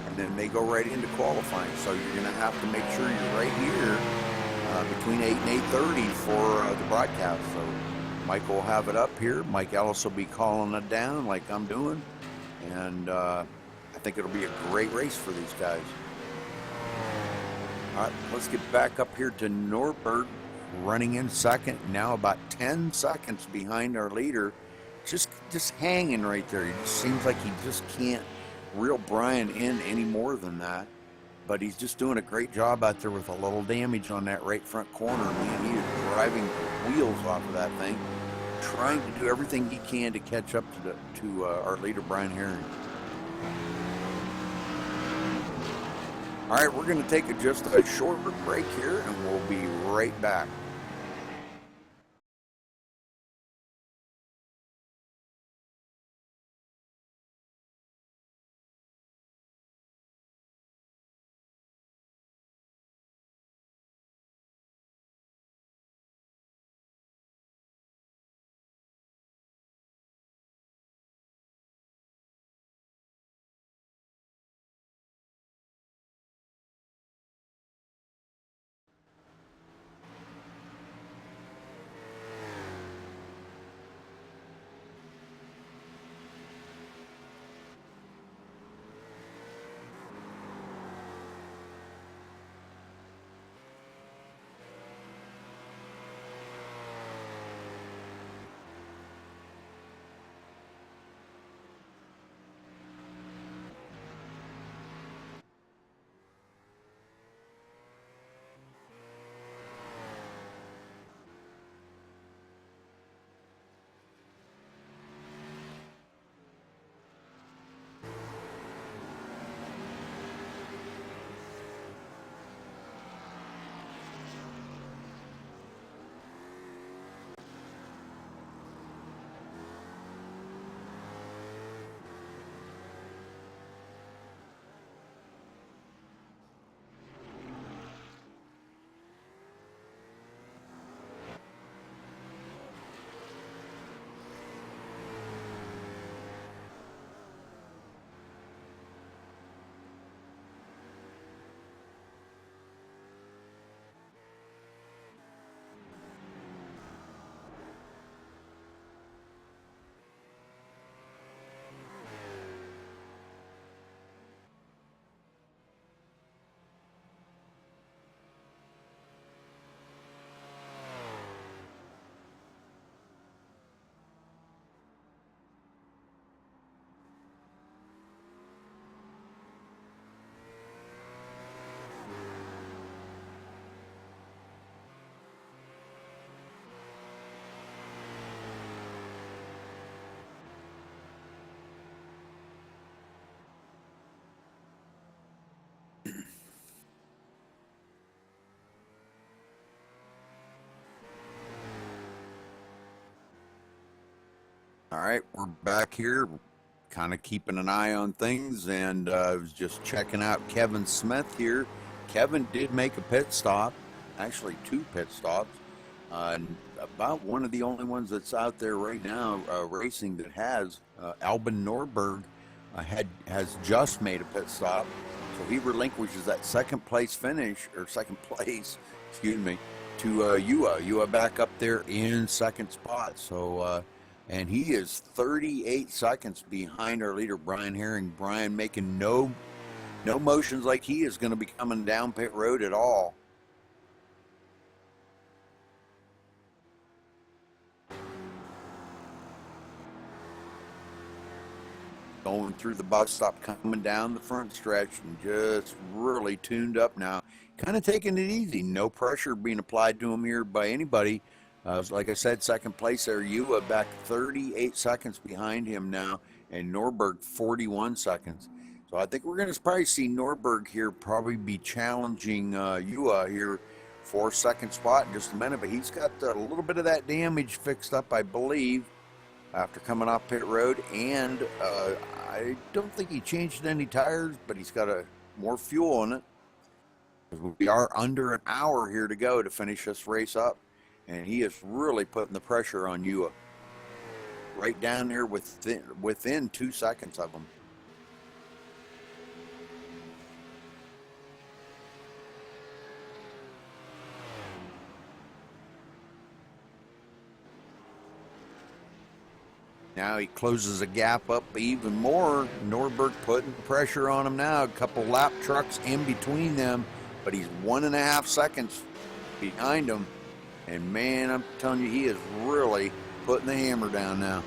and then they go right into qualifying. So you're going to have to make sure you're right here between 8 and 8:30 for the broadcast. So Mike will have it up here. Mike Ellis will be calling it down like I'm doing. And I think it'll be a great race for these guys. All right, let's get back up here to Norbert, running in second, now about 10 seconds behind our leader. Just hanging right there. It just seems like he just can't reel Brian in any more than that. But he's just doing a great job out there with a little damage on that right front corner. Man, he is driving wheels off of that thing, trying to do everything he can to catch up to our leader, Brian Herring. All right, we're going to take just a short break here, and we'll be right back. All right, we're back here, kind of keeping an eye on things, and I was just checking out Kevin Smith here. Kevin did make a pit stop, actually two pit stops, and about one of the only ones that's out there right now racing that has. Albin Norberg has just made a pit stop, so he relinquishes that second place finish, or second place, excuse me, to Ua. Ua back up there in second spot. So. And he is 38 seconds behind our leader, Brian Herring. Brian making no motions like he is going to be coming down pit road at all. Going through the bus stop, coming down the front stretch, and just really tuned up now. Kind of taking it easy. No pressure being applied to him here by anybody. Like I said, second place there, Ua back 38 seconds behind him now, and Norberg 41 seconds. So I think we're going to probably see Norberg here probably be challenging Ua here for second spot in just a minute, but he's got a little bit of that damage fixed up, I believe, after coming off pit road, and I don't think he changed any tires, but he's got more fuel in it. We are under an hour here to go to finish this race up. And he is really putting the pressure on Ua. Right down there within 2 seconds of him. Now he closes the gap up even more. Norberg putting pressure on him now. A couple lap trucks in between them, but he's 1.5 seconds behind him. And man, I'm telling you, he is really putting the hammer down now.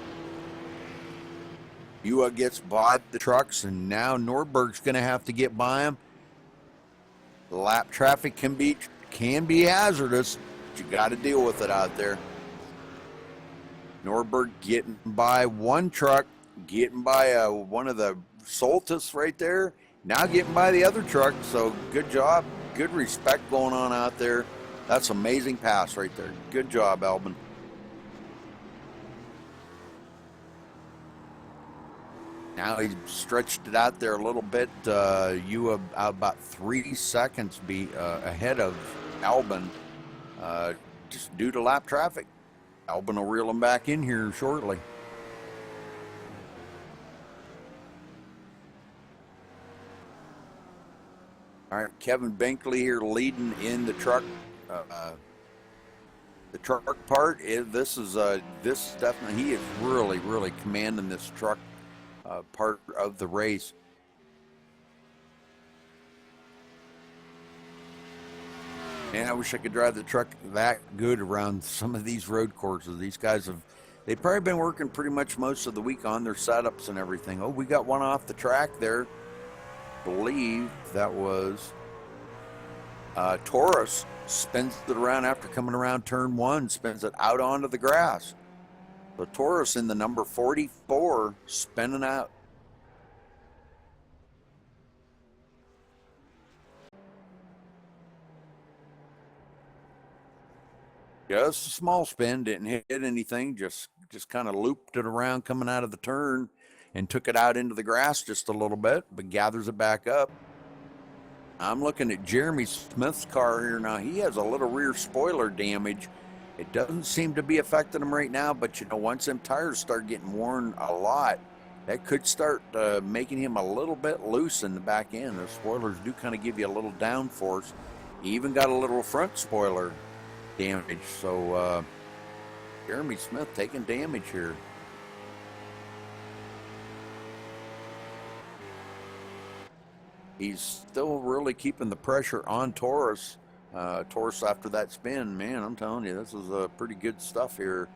Ua gets by the trucks, and now Norberg's going to have to get by him. The lap traffic can be hazardous, but you got to deal with it out there. Norberg getting by one truck, getting by one of the Soltis right there. Now getting by the other truck. So good job, good respect going on out there. That's amazing pass right there. Good job, Albin. Now he's stretched it out there a little bit. Ua about 3 seconds ahead of Albin, just due to lap traffic. Albin will reel him back in here shortly. All right, Kevin Binkley here leading in the truck. The truck part this is definitely, he is really commanding this truck part of the race. Man, I wish I could drive the truck that good around some of these road courses. These guys they've probably been working pretty much most of the week on their setups and everything. Oh, we got one off the track there. I believe that was Taurus. Spins it around after coming around turn one, spins it out onto the grass. So Taurus in the number 44 spinning out. Just a small spin, didn't hit anything, just kind of looped it around coming out of the turn and took it out into the grass just a little bit, but gathers it back up. I'm looking at Jeremy Smith's car here now. He has a little rear spoiler damage. It doesn't seem to be affecting him right now, but you know, once them tires start getting worn a lot, that could start making him a little bit loose in the back end. The spoilers do kind of give you a little downforce. He even got a little front spoiler damage. So Jeremy Smith taking damage here. He's still really keeping the pressure on Taurus. Taurus after that spin, man, I'm telling you, this is pretty good stuff here.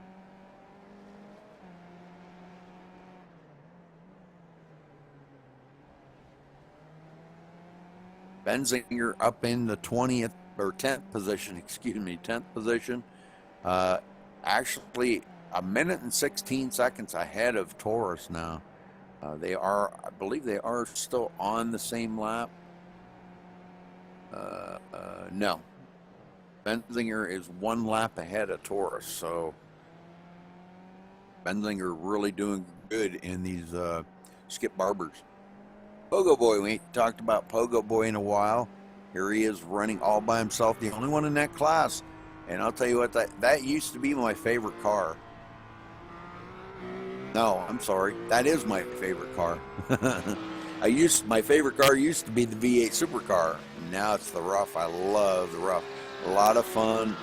Benzinger up in the 20th or 10th position, 10th position. Actually, a minute and 16 seconds ahead of Taurus now. I believe they are still on the same lap. No. Benzinger is one lap ahead of Taurus, so Bendlinger really doing good in these Skip Barbers. Pogo Boy, we ain't talked about Pogo Boy in a while. Here he is running all by himself, the only one in that class. And I'll tell you what, that used to be my favorite car. No, I'm sorry, that is my favorite car. My favorite car used to be the V8 supercar. Now it's the Rough. I love the Rough. A lot of fun.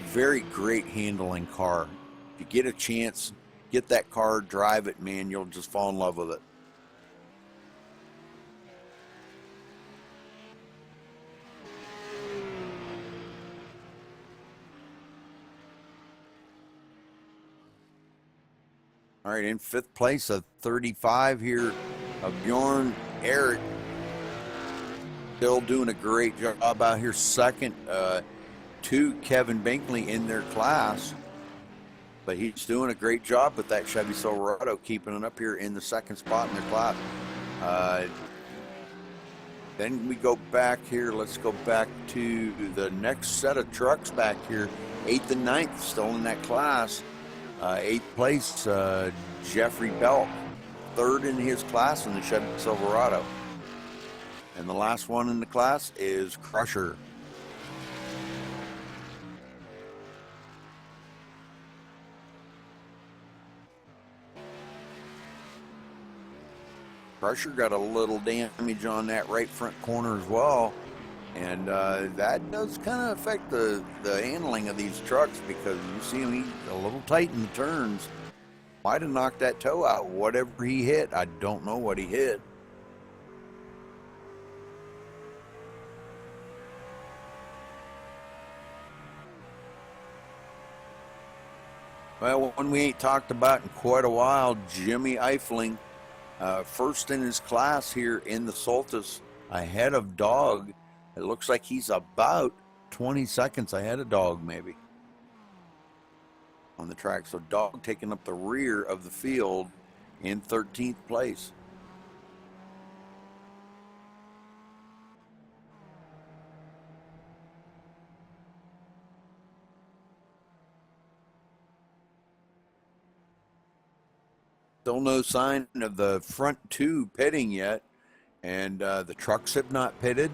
Very great handling car. If you get a chance, get that car, drive it, man, you'll just fall in love with it. All right, in fifth place, a 35 here of Bjorn Eric. Still doing a great job out here. Second to Kevin Binkley in their class. But he's doing a great job with that Chevy Silverado, keeping it up here in the second spot in their class. Then we go back here. Let's go back to the next set of trucks back here. 8th and 9th, still in that class. 8th place, Jeffrey Belk. 3rd in his class in the Chevy Silverado. And the last one in the class is Crusher. Crusher got a little damage on that right front corner as well. And that does kind of affect the handling of these trucks, because you see him, he's a little tight in the turns. Might have knocked that toe out, whatever he hit. I don't know what he hit. Well, one we ain't talked about in quite a while, Jimmy Eifling. First in his class here in the Soltis, ahead of Dog. It looks like he's about 20 seconds ahead of Dog, maybe, on the track. So Dog taking up the rear of the field in 13th place. Still no sign of the front two pitting yet, and the trucks have not pitted,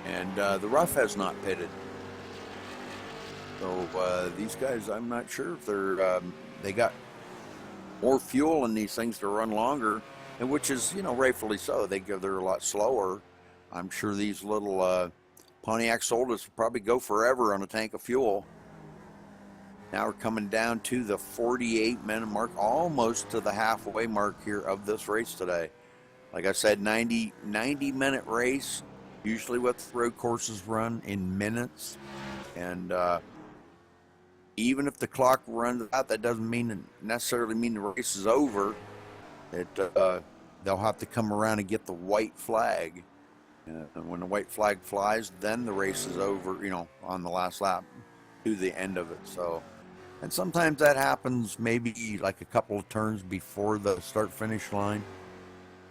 and the Rough has not pitted. So these guys, I'm not sure if they got more fuel in these things to run longer, and which is, rightfully so. They're a lot slower. I'm sure these little Pontiac Soltis will probably go forever on a tank of fuel. Now we're coming down to the 48-minute mark, almost to the halfway mark here of this race today. Like I said, 90-minute race, usually what road courses run in minutes. And even if the clock runs out, that doesn't necessarily mean the race is over. They'll have to come around and get the white flag. And when the white flag flies, then the race is over, on the last lap to the end of it. So, and sometimes that happens maybe like a couple of turns before the start-finish line.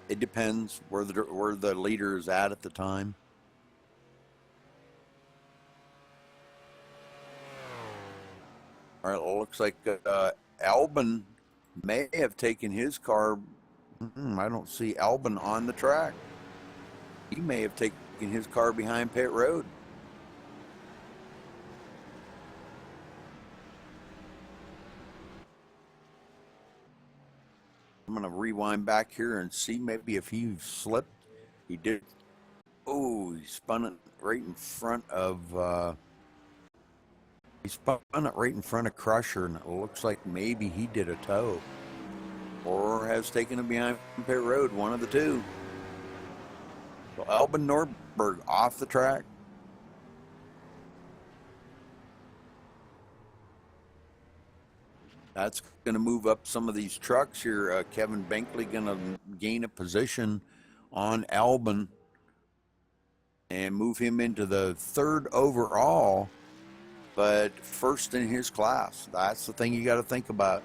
It depends where the leader is at the time. All right, it looks like Albin may have taken his car. I don't see Albin on the track. He may have taken his car behind pit road. I'm going to rewind back here and see maybe if he slipped. He did. Oh, he spun it right in front of Crusher, and it looks like maybe he did a tow or has taken it behind pit road, one of the two. So Albin Nordberg off the track. That's going to move up some of these trucks here. Kevin Binkley going to gain a position on Albin and move him into the 3rd overall, but first in his class. That's the thing you got to think about.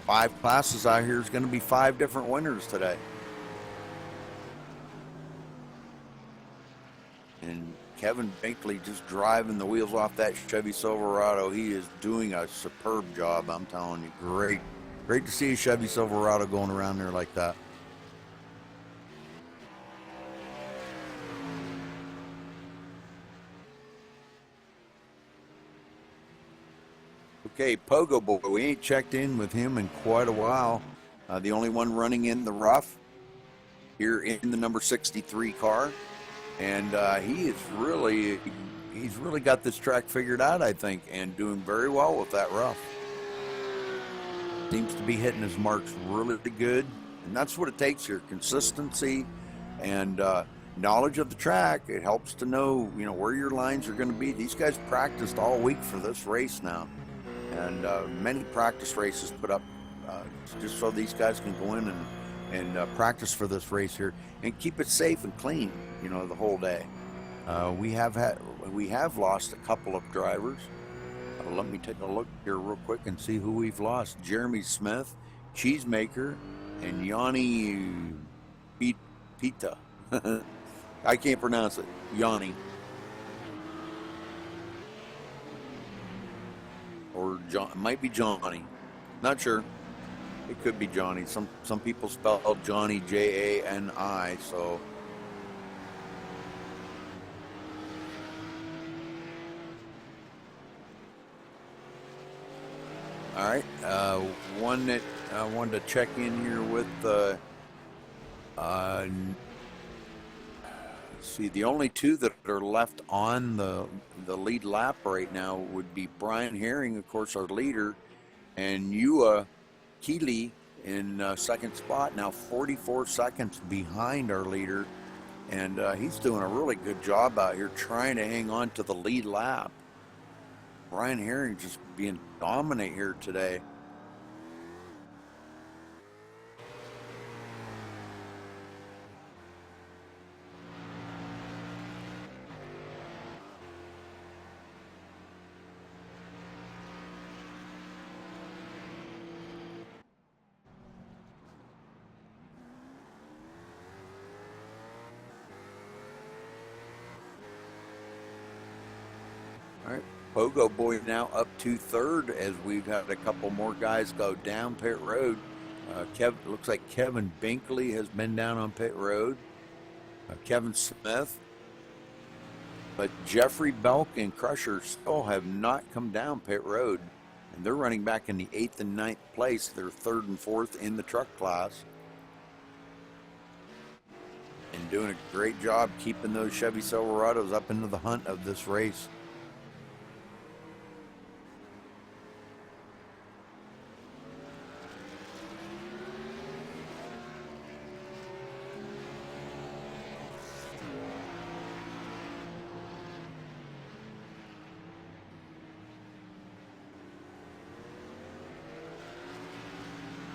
5 classes out here is going to be 5 different winners today. And Kevin Binkley just driving the wheels off that Chevy Silverado. He is doing a superb job. I'm telling you, great to see a Chevy Silverado going around there like that. Okay, Pogo Boy. We ain't checked in with him in quite a while. The only one running in the rough here in the number 63 car, and he's really got this track figured out, I think, and doing very well with that rough. Seems to be hitting his marks really good, and that's what it takes here: consistency and knowledge of the track. It helps to know where your lines are going to be. These guys practiced all week for this race now, and many practice races put up just so these guys can go in and practice for this race here and keep it safe and clean, the whole day. We have lost a couple of drivers. Let me take a look here real quick and see who we've lost. Jeremy Smith, Cheesemaker, and Yanni Pita. I can't pronounce it. Yanni. Or John, it might be Johnny. Not sure. It could be Johnny. Some people spell Johnny Jani, so. All right, one that I wanted to check in here with. See, the only two that are left on the lead lap right now would be Brian Herring, of course, our leader, and Yua Keeley in second spot, now 44 seconds behind our leader, and he's doing a really good job out here trying to hang on to the lead lap. Brian Herring just being dominant here today. All right, Pogo Boy now up to third as we've had a couple more guys go down pit road. Looks like Kevin Binkley has been down on pit road. Kevin Smith. But Jeffrey Belk and Crusher still have not come down pit road. And they're running back in the 8th and 9th place. They're 3rd and 4th in the truck class. And doing a great job keeping those Chevy Silverados up into the hunt of this race.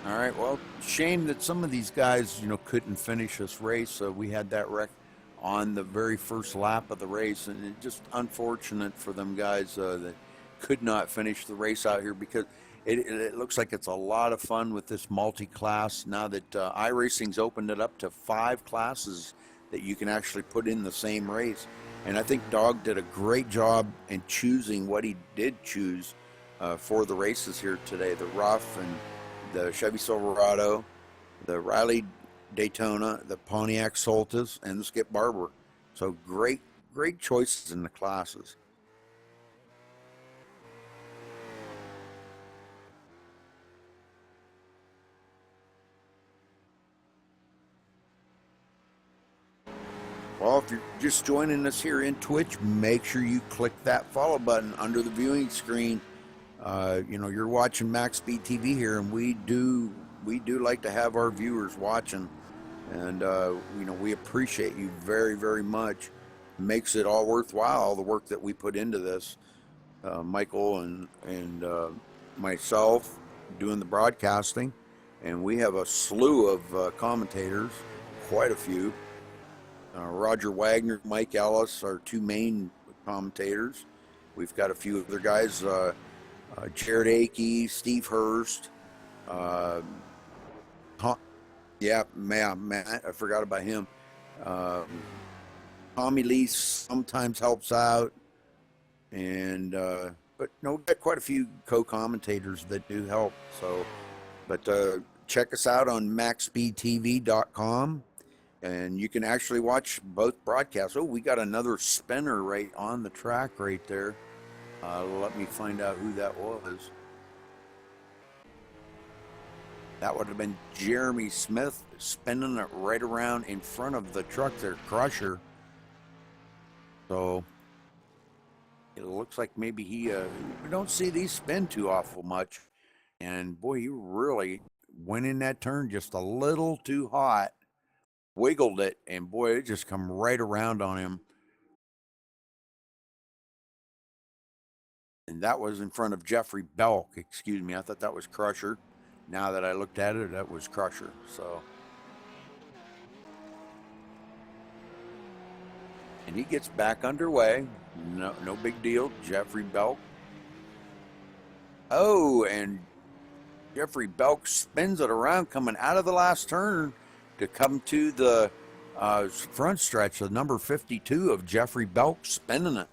All right, well, shame that some of these guys, couldn't finish this race. We had that wreck on the very first lap of the race, and it's just unfortunate for them guys that could not finish the race out here, because it looks like it's a lot of fun with this multi-class. Now that iRacing's opened it up to 5 classes that you can actually put in the same race. And I think Dog did a great job in choosing what he did choose for the races here today. The rough and the Chevy Silverado, the Riley Daytona, the Pontiac Soltis, and the Skip Barber. So great choices in the classes. Well, if you're just joining us here in Twitch, make sure you click that follow button under the viewing screen. You're watching MaxSpeedTV here, and we do like to have our viewers watching, and we appreciate you very, very much. It makes it all worthwhile, all the work that we put into this. Michael and myself doing the broadcasting, and we have a slew of commentators, quite a few. Roger Wagner, Mike Ellis are 2 main commentators. We've got a few other guys. Jared Akey, Steve Hurst, Matt, I forgot about him. Tommy Lee sometimes helps out, and but no, we've got quite a few co-commentators that do help. So, but check us out on MaxSpeedTV.com, and you can actually watch both broadcasts. Oh, we got another spinner right on the track right there. Let me find out who that was. That would have been Jeremy Smith spinning it right around in front of the truck there, Crusher. So it looks like maybe he, we don't see these spin too awful much. And boy, he really went in that turn just a little too hot, wiggled it, and boy, it just come right around on him. And that was in front of Jeffrey Belk, excuse me. I thought that was Crusher. Now that I looked at it, that was Crusher. So, and he gets back underway. No big deal. Jeffrey Belk. Oh, and Jeffrey Belk spins it around, coming out of the last turn to come to the front stretch. The number 52 of Jeffrey Belk spinning it.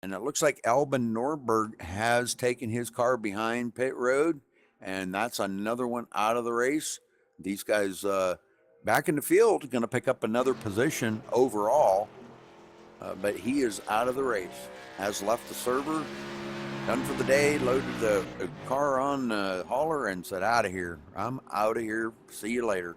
And it looks like Albin Norberg has taken his car behind pit road, and that's another one out of the race. These guys back in the field going to pick up another position overall, but he is out of the race. Has left the server, done for the day, loaded the car on the hauler, and said, out of here. I'm out of here. See you later.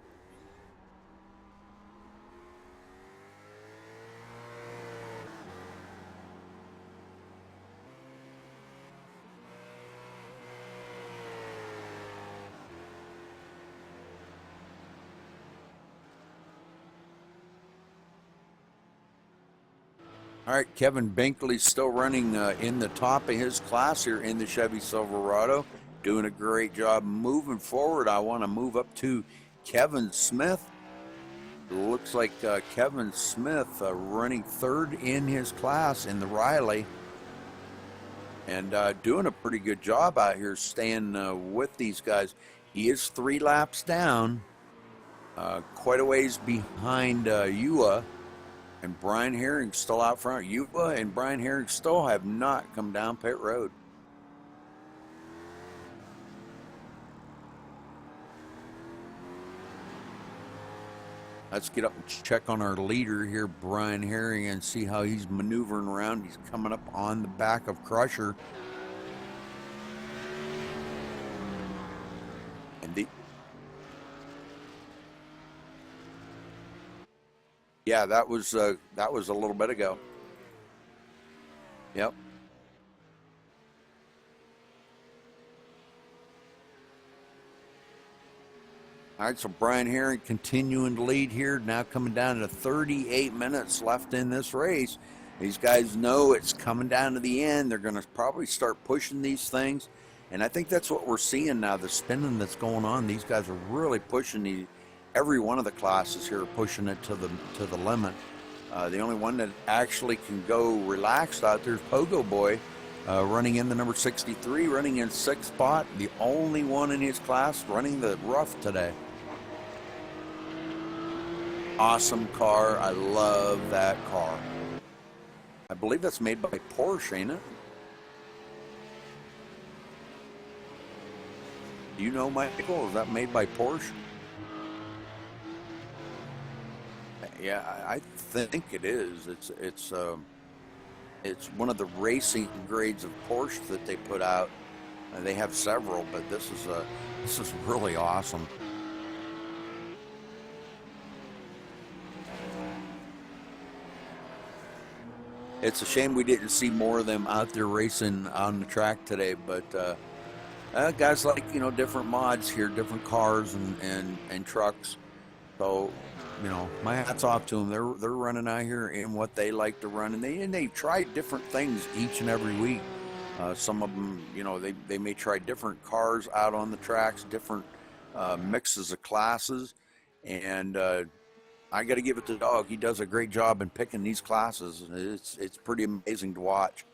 All right, Kevin Binkley's still running in the top of his class here in the Chevy Silverado, doing a great job moving forward. I want to move up to Kevin Smith. It looks like Kevin Smith running third in his class in the Riley, and doing a pretty good job out here staying with these guys. He is 3 laps down, quite a ways behind Ewa. And Brian Herring still out front. Ewa and Brian Herring still have not come down pit road. Let's get up and check on our leader here, Brian Herring, and see how he's maneuvering around. He's coming up on the back of Crusher. And yeah, that was a little bit ago. Yep. All right, so Brian Herring continuing to lead here, now coming down to 38 minutes left in this race. These guys know it's coming down to the end. They're going to probably start pushing these things, and I think that's what we're seeing now, the spinning that's going on. These guys are really pushing every one of the classes here, pushing it to the limit. The only one that actually can go relaxed out there is Pogo Boy, running in the number 63, running in 6th spot. The only one in his class running the rough today. Awesome car. I love that car. I believe that's made by Porsche, ain't it? Do you know, Michael? Is that made by Porsche? Yeah, I think it is. It's one of the racing grades of Porsche that they put out. They have several, but this is really awesome. It's a shame we didn't see more of them out there racing on the track today, but guys like, different mods here, different cars and trucks. So, my hat's off to them. They're running out here in what they like to run, and they try different things each and every week. Some of them, they may try different cars out on the tracks, different mixes of classes, and I got to give it to Dog. He does a great job in picking these classes. It's pretty amazing to watch.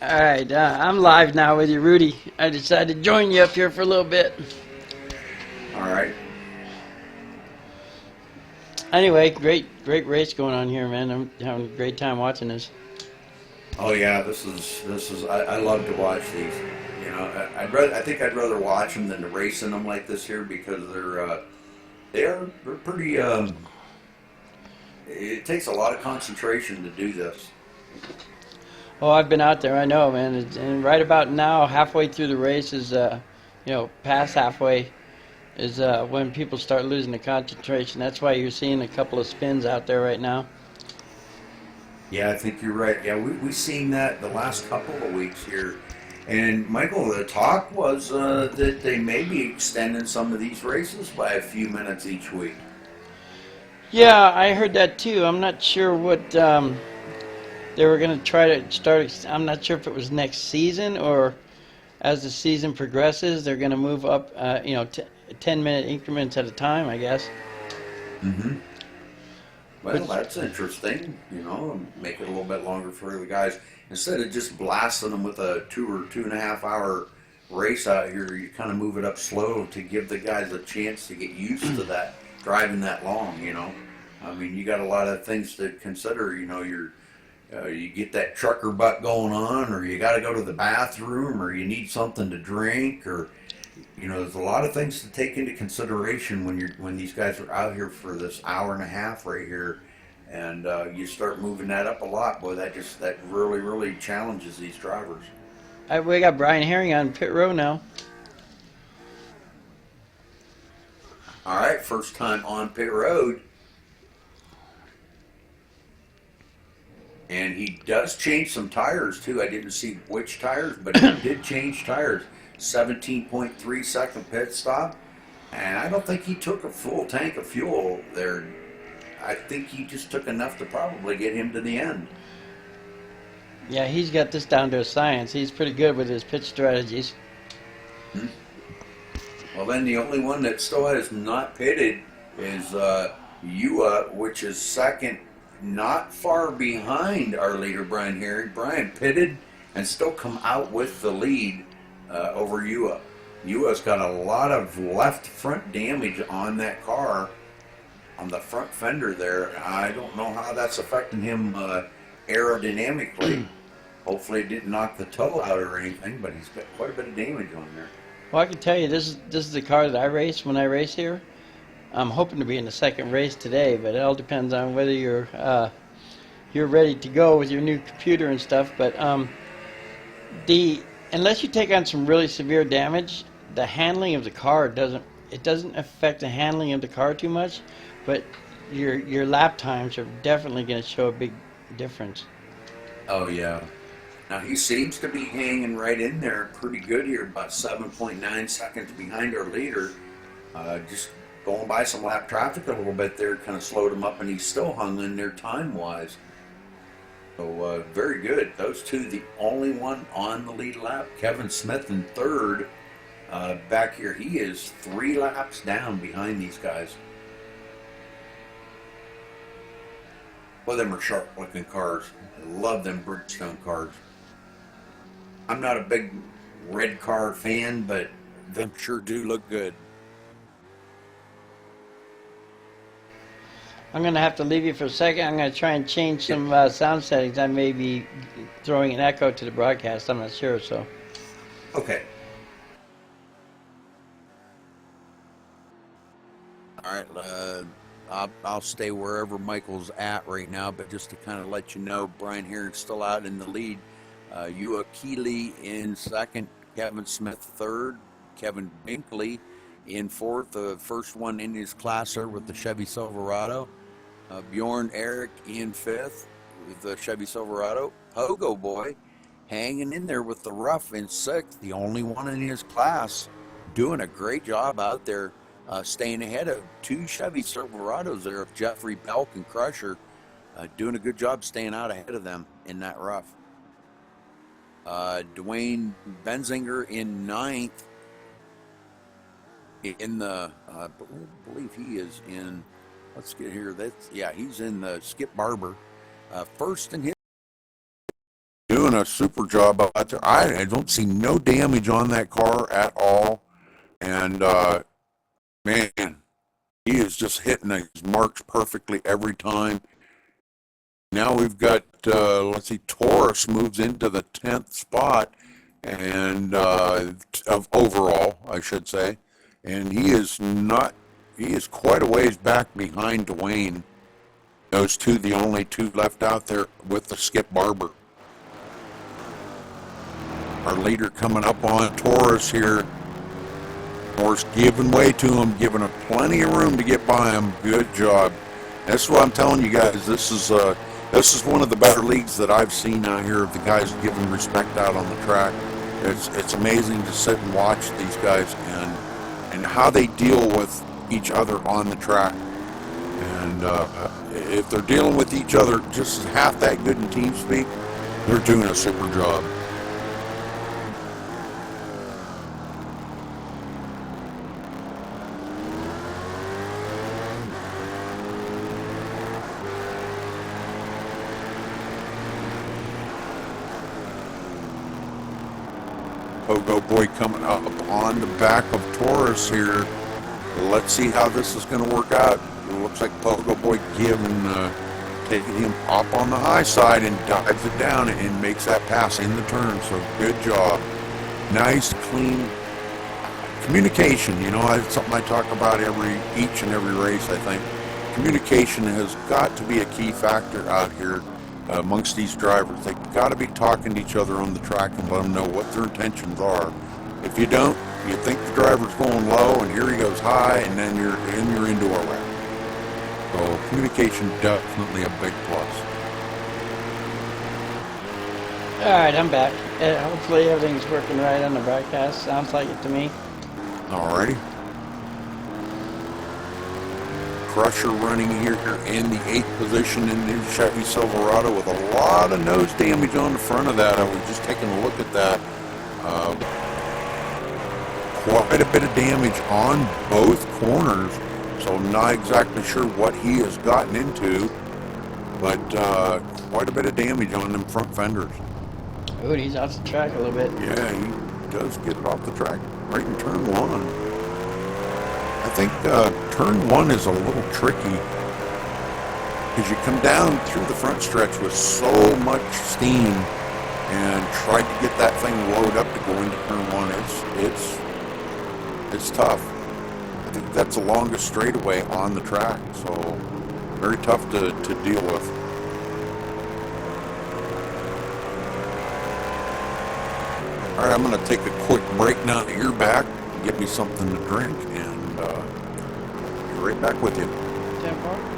All right, I'm live now with you, Rudy. I decided to join you up here for a little bit. All right. Anyway, great race going on here, man. I'm having a great time watching this. Oh yeah, this is. I love to watch these. You know, I think I'd rather watch them than to race in them like this here because they're pretty. It takes a lot of concentration to do this. Oh, I've been out there. I know, man. And right about now, halfway through the race is, past halfway is when people start losing the concentration. That's why you're seeing a couple of spins out there right now. Yeah, I think you're right. Yeah, we've seen that the last couple of weeks here. And Michael, the talk was that they may be extending some of these races by a few minutes each week. Yeah, I heard that too. I'm not sure what they were going to try to start. I'm not sure if it was next season or as the season progresses, they're going to move up, 10-minute increments at a time, I guess. Mm-hmm. Well, But that's interesting. You know, make it a little bit longer for the guys instead of just blasting them with a 2 or 2.5 hour race out here. You kind of move it up slow to give the guys a chance to get used to that driving that long. You know, I mean, you got a lot of things to consider. You know, you get that trucker butt going on, or you got to go to the bathroom, or you need something to drink, or there's a lot of things to take into consideration when these guys are out here for this hour and a half right here, and you start moving that up a lot. Boy, that really really challenges these drivers. we got Brian Herring on pit row now. All right, first time on pit road, and he does change some tires too. I didn't see which tires, but he did change tires. 17.3 second pit stop, and I don't think he took a full tank of fuel there. I think he just took enough to probably get him to the end. Yeah, he's got this down to a science. He's pretty good with his pit strategies. Hmm. Well, then the only one that still has not pitted is Ua, which is second, not far behind our leader Brian Herring. Brian pitted and still come out with the lead over Ua. Ua's got a lot of left front damage on that car, on the front fender there. I don't know how that's affecting him aerodynamically. Hopefully it didn't knock the toe out or anything, but he's got quite a bit of damage on there. Well, I can tell you, this is the car that I race when I race here. I'm hoping to be in the second race today, but it all depends on whether you're ready to go with your new computer and stuff. But unless you take on some really severe damage, the handling of the car doesn't affect the handling of the car too much, but your lap times are definitely going to show a big difference. Oh yeah. Now he seems to be hanging right in there pretty good here, about 7.9 seconds behind our leader. Just going by some lap traffic a little bit there kind of slowed him up, and he's still hung in there time-wise. So very good. Those two, the only one on the lead lap. Kevin Smith in third. Back here, he is 3 laps down behind these guys. Well, them are sharp-looking cars. I love them Bridgestone cars. I'm not a big red car fan, but them sure do look good. I'm going to have to leave you for a second. I'm going to try and change some sound settings. I may be throwing an echo to the broadcast. I'm not sure, so. Okay. All right. I'll stay wherever Michael's at right now, but just to kind of let you know, Brian Herring's still out in the lead. Ua Keeley in second, Kevin Smith third, Kevin Binkley in fourth, the first one in his class there with the Chevy Silverado. Bjorn Eric in fifth with the Chevy Silverado. Pogo Boy hanging in there with the rough in sixth, the only one in his class, doing a great job out there, staying ahead of 2 Chevy Silverados there of Jeffrey Belk and Crusher, doing a good job staying out ahead of them in that rough. Dwayne Benzinger in ninth. In the, I believe he is in, let's get here, he's in the Skip Barber. First in his, doing doing a super job out there. I don't see no damage on that car at all. And man, he is just hitting his marks perfectly every time. Now we've got, let's see, Taurus moves into the 10th spot, and of overall, I should say. And he is quite a ways back behind Dwayne. Those two, the only two left out there with the Skip Barber. Our leader coming up on Taurus here. Taurus giving way to him, giving him plenty of room to get by him. Good job. That's what I'm telling you guys. This is one of the better leagues that I've seen out here of the guys giving respect out on the track. It's amazing to sit and watch these guys and how they deal with each other on the track. And if they're dealing with each other just half that good in team speak, they're doing a super job. Pogo Boy coming up on the back of Taurus here. Let's see how this is going to work out. It looks like Pogo Boy taking him up on the high side and dives it down and makes that pass in the turn. So good job. Nice, clean communication. You know, it's something I talk about each and every race, I think. Communication has got to be a key factor out here amongst these drivers. They've got to be talking to each other on the track and let them know what their intentions are. If you don't, you think the driver's going low and here he goes high, and then you're into a wreck. So communication definitely a big plus. Alright, I'm back. Hopefully everything's working right on the broadcast. Sounds like it to me. Alrighty. Crusher running here in the 8th position in the Chevy Silverado with a lot of nose damage on the front of that. I was just taking a look at that. Quite a bit of damage on both corners, so I'm not exactly sure what he has gotten into, but quite a bit of damage on them front fenders. Oh, he's off the track a little bit. Yeah, he does get it off the track right in turn 1. I think turn 1 is a little tricky because you come down through the front stretch with so much steam and try to get that thing loaded up to go into turn 1. It's tough. I think that's the longest straightaway on the track, so very tough to deal with. All right, I'm going to take a quick break now that you're back, get me something to drink, and be right back with you. 10-4.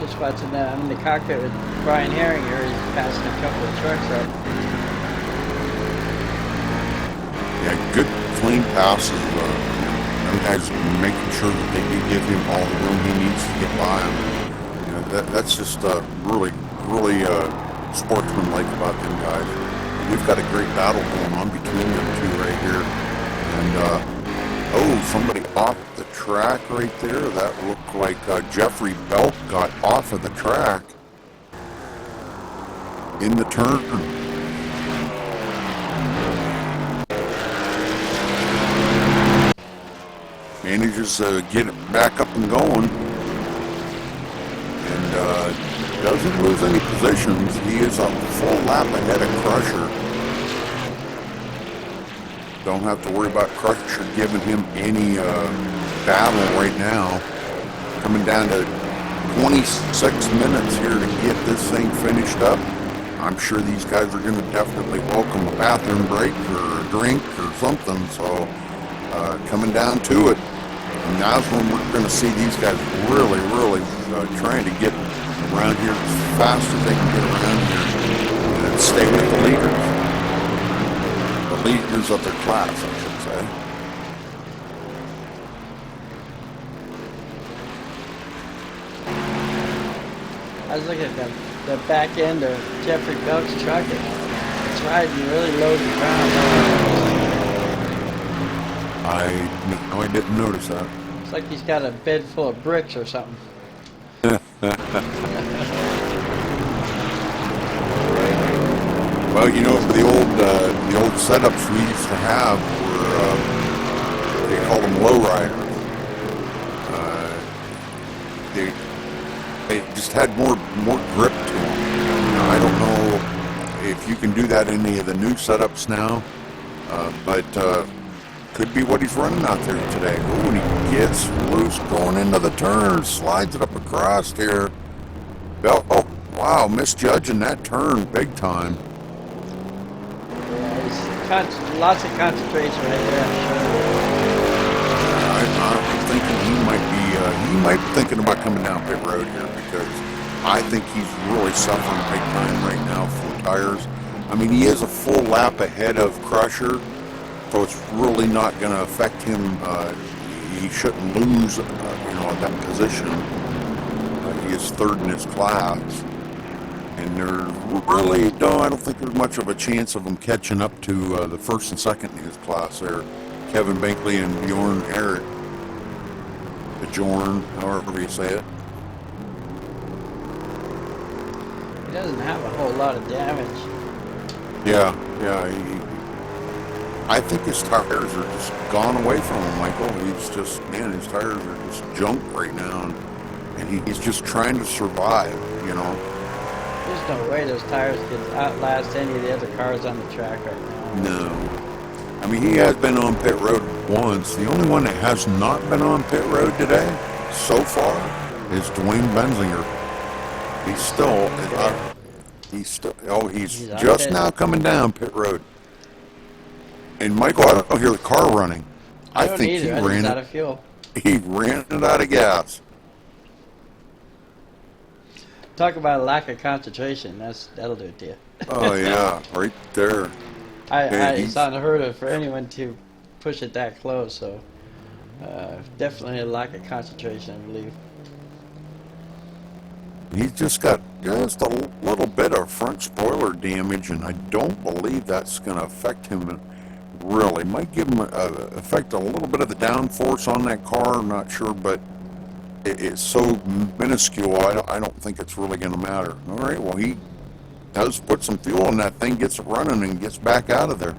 Just watching I'm in the cockpit with Brian Herring here. He's passing a couple of trucks up. Yeah, good clean passes. Them guys making sure that they do give him all the room he needs to get by him. You know, that's just really sportsmanlike about them guys. We've got a great battle going on between them two right here. And oh, somebody off the track right there. That looked like Jeffrey Belk got off of the track in the turn. Manages to get it back up and going, and doesn't lose any positions. He is a full lap ahead of Crusher. Don't have to worry about Crusher giving him any battle right now. Coming down to 26 minutes here to get this thing finished up. I'm sure these guys are going to definitely welcome a bathroom break or a drink or something. So coming down to it. And now's when we're going to see these guys really trying to get around here as fast as they can get around here and stay with the leaders. The leaders of their class, I should say. I was looking at the back end of Jeffrey Belk's truck. It's riding really low to the ground. I didn't notice that. It's like he's got a bed full of bricks or something. Well, you know, the old setups we used to have were they called them lowriders. They just had more grip to them. Now, I don't know if you can do that in any of the new setups now, but could be what he's running out there today. Oh, and he gets loose going into the turn, slides it up across here. Oh, wow, misjudging that turn big time. Yeah, he's lots of concentration right there, I'm sure. I'm thinking he might be thinking about coming down pit road here, because I think he's really suffering big time right now for tires. I mean, he is a full lap ahead of Crusher, so it's really not going to affect him. He shouldn't lose, at that position. He is third in his class, and I don't think there's much of a chance of him catching up to the first and second in his class there, Kevin Bankley and Bjorn Eric. Bjorn, however you say it. He doesn't have a whole lot of damage. Yeah. I think his tires are just gone away from him, Michael. He's just, his tires are just junk right now, and he's just trying to survive, There's no way those tires could outlast any of the other cars on the track right now. No. I mean, he has been on pit road once. The only one that has not been on pit road today, so far, is Dwayne Benzinger. He's just now coming down pit road. And Michael, I don't hear the car running. I think he ran out of fuel. He ran it out of gas. Talk about a lack of concentration. That'll do it to you. Oh yeah, right there. It's unheard of for anyone to push it that close. So definitely a lack of concentration, I believe. He's just got just a little bit of front spoiler damage, and I don't believe that's going to affect him. Really, might give him affect a little bit of the downforce on that car. I'm not sure, but it's so minuscule. I don't think it's really going to matter. All right, well, he does put some fuel in that thing, gets it running, and gets back out of there.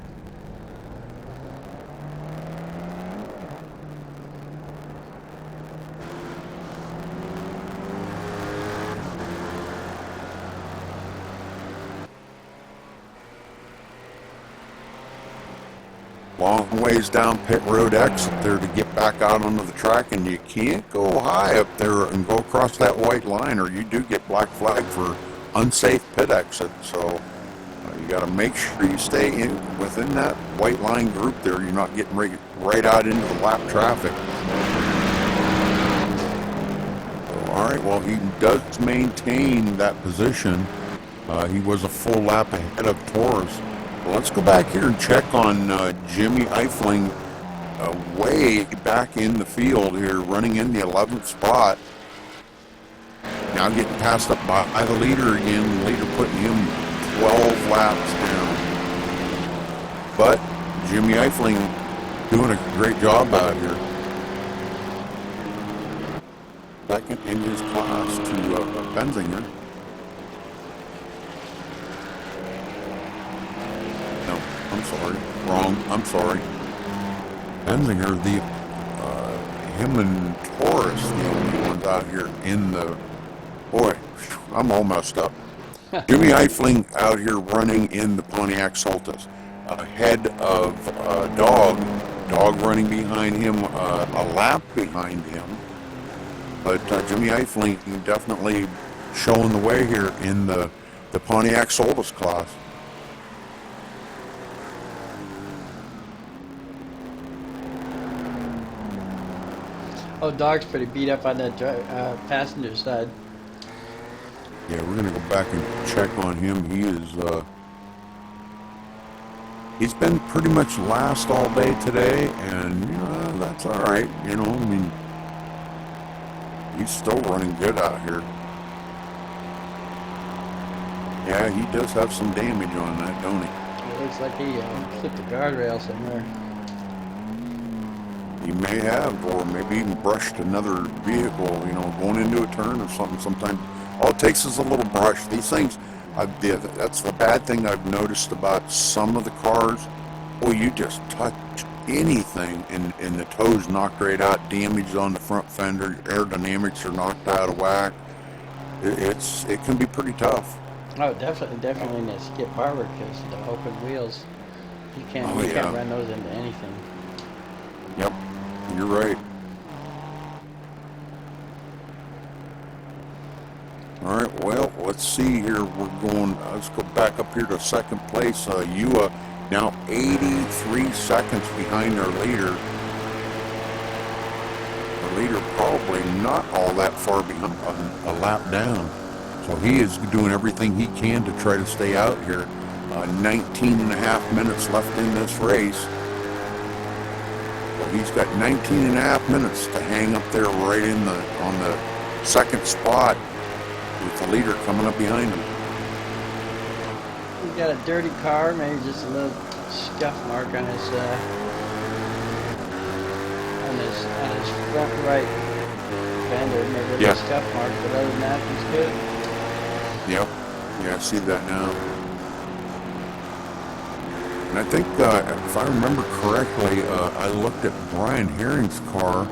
Long ways down pit road exit there to get back out onto the track, and you can't go high up there and go across that white line, or you do get black flag for unsafe pit exit. So you got to make sure you stay within that white line group there. You're not getting right out into the lap traffic. So All right, well, he does maintain that position. He was a full lap ahead of Torres. Well, let's go back here and check on Jimmy Eifling way back in the field here, running in the 11th spot. Now getting passed up by the leader again. The leader putting him 12 laps down. But Jimmy Eifling doing a great job out here. Second in his class to Benzinger. No, I'm sorry. Wrong. I'm sorry. Benzinger, him and Torres, the only ones out here in the... Boy, I'm all messed up. Jimmy Eifling out here running in the Pontiac Sultus. Ahead of Dog. Dog running behind him, a lap behind him. But Jimmy Eifling definitely showing the way here in the Pontiac Sultus class. Oh, Dog's pretty beat up on that passenger side. Yeah, we're going to go back and check on him. He is, he's been pretty much last all day today, and that's all right. I mean, he's still running good out here. Yeah, he does have some damage on that, don't he? It looks like he hit the guardrail somewhere. He may have, or maybe even brushed another vehicle, going into a turn or something. Sometimes all it takes is a little brush. These things, that's the bad thing I've noticed about some of the cars. Boy, you just touch anything and the toes knocked right out, damage on the front fender, aerodynamics are knocked out of whack. It can be pretty tough. Oh, definitely in the skip barber because the open wheels, you can't run those into anything. Yep, you're right. All right, well, let's see here. Let's go back up here to second place. Ewa now 83 seconds behind our leader. The leader probably not all that far behind, a lap down. So he is doing everything he can to try to stay out here. 19 and a half minutes left in this race. He's got 19 and a half minutes to hang up there right on the second spot with the leader coming up behind him. He's got a dirty car, maybe just a little scuff mark on his front right fender, maybe a little scuff mark, but other than that, he's good. Yep. Yeah, I see that now. And I think, if I remember correctly, I looked at Brian Herring's car.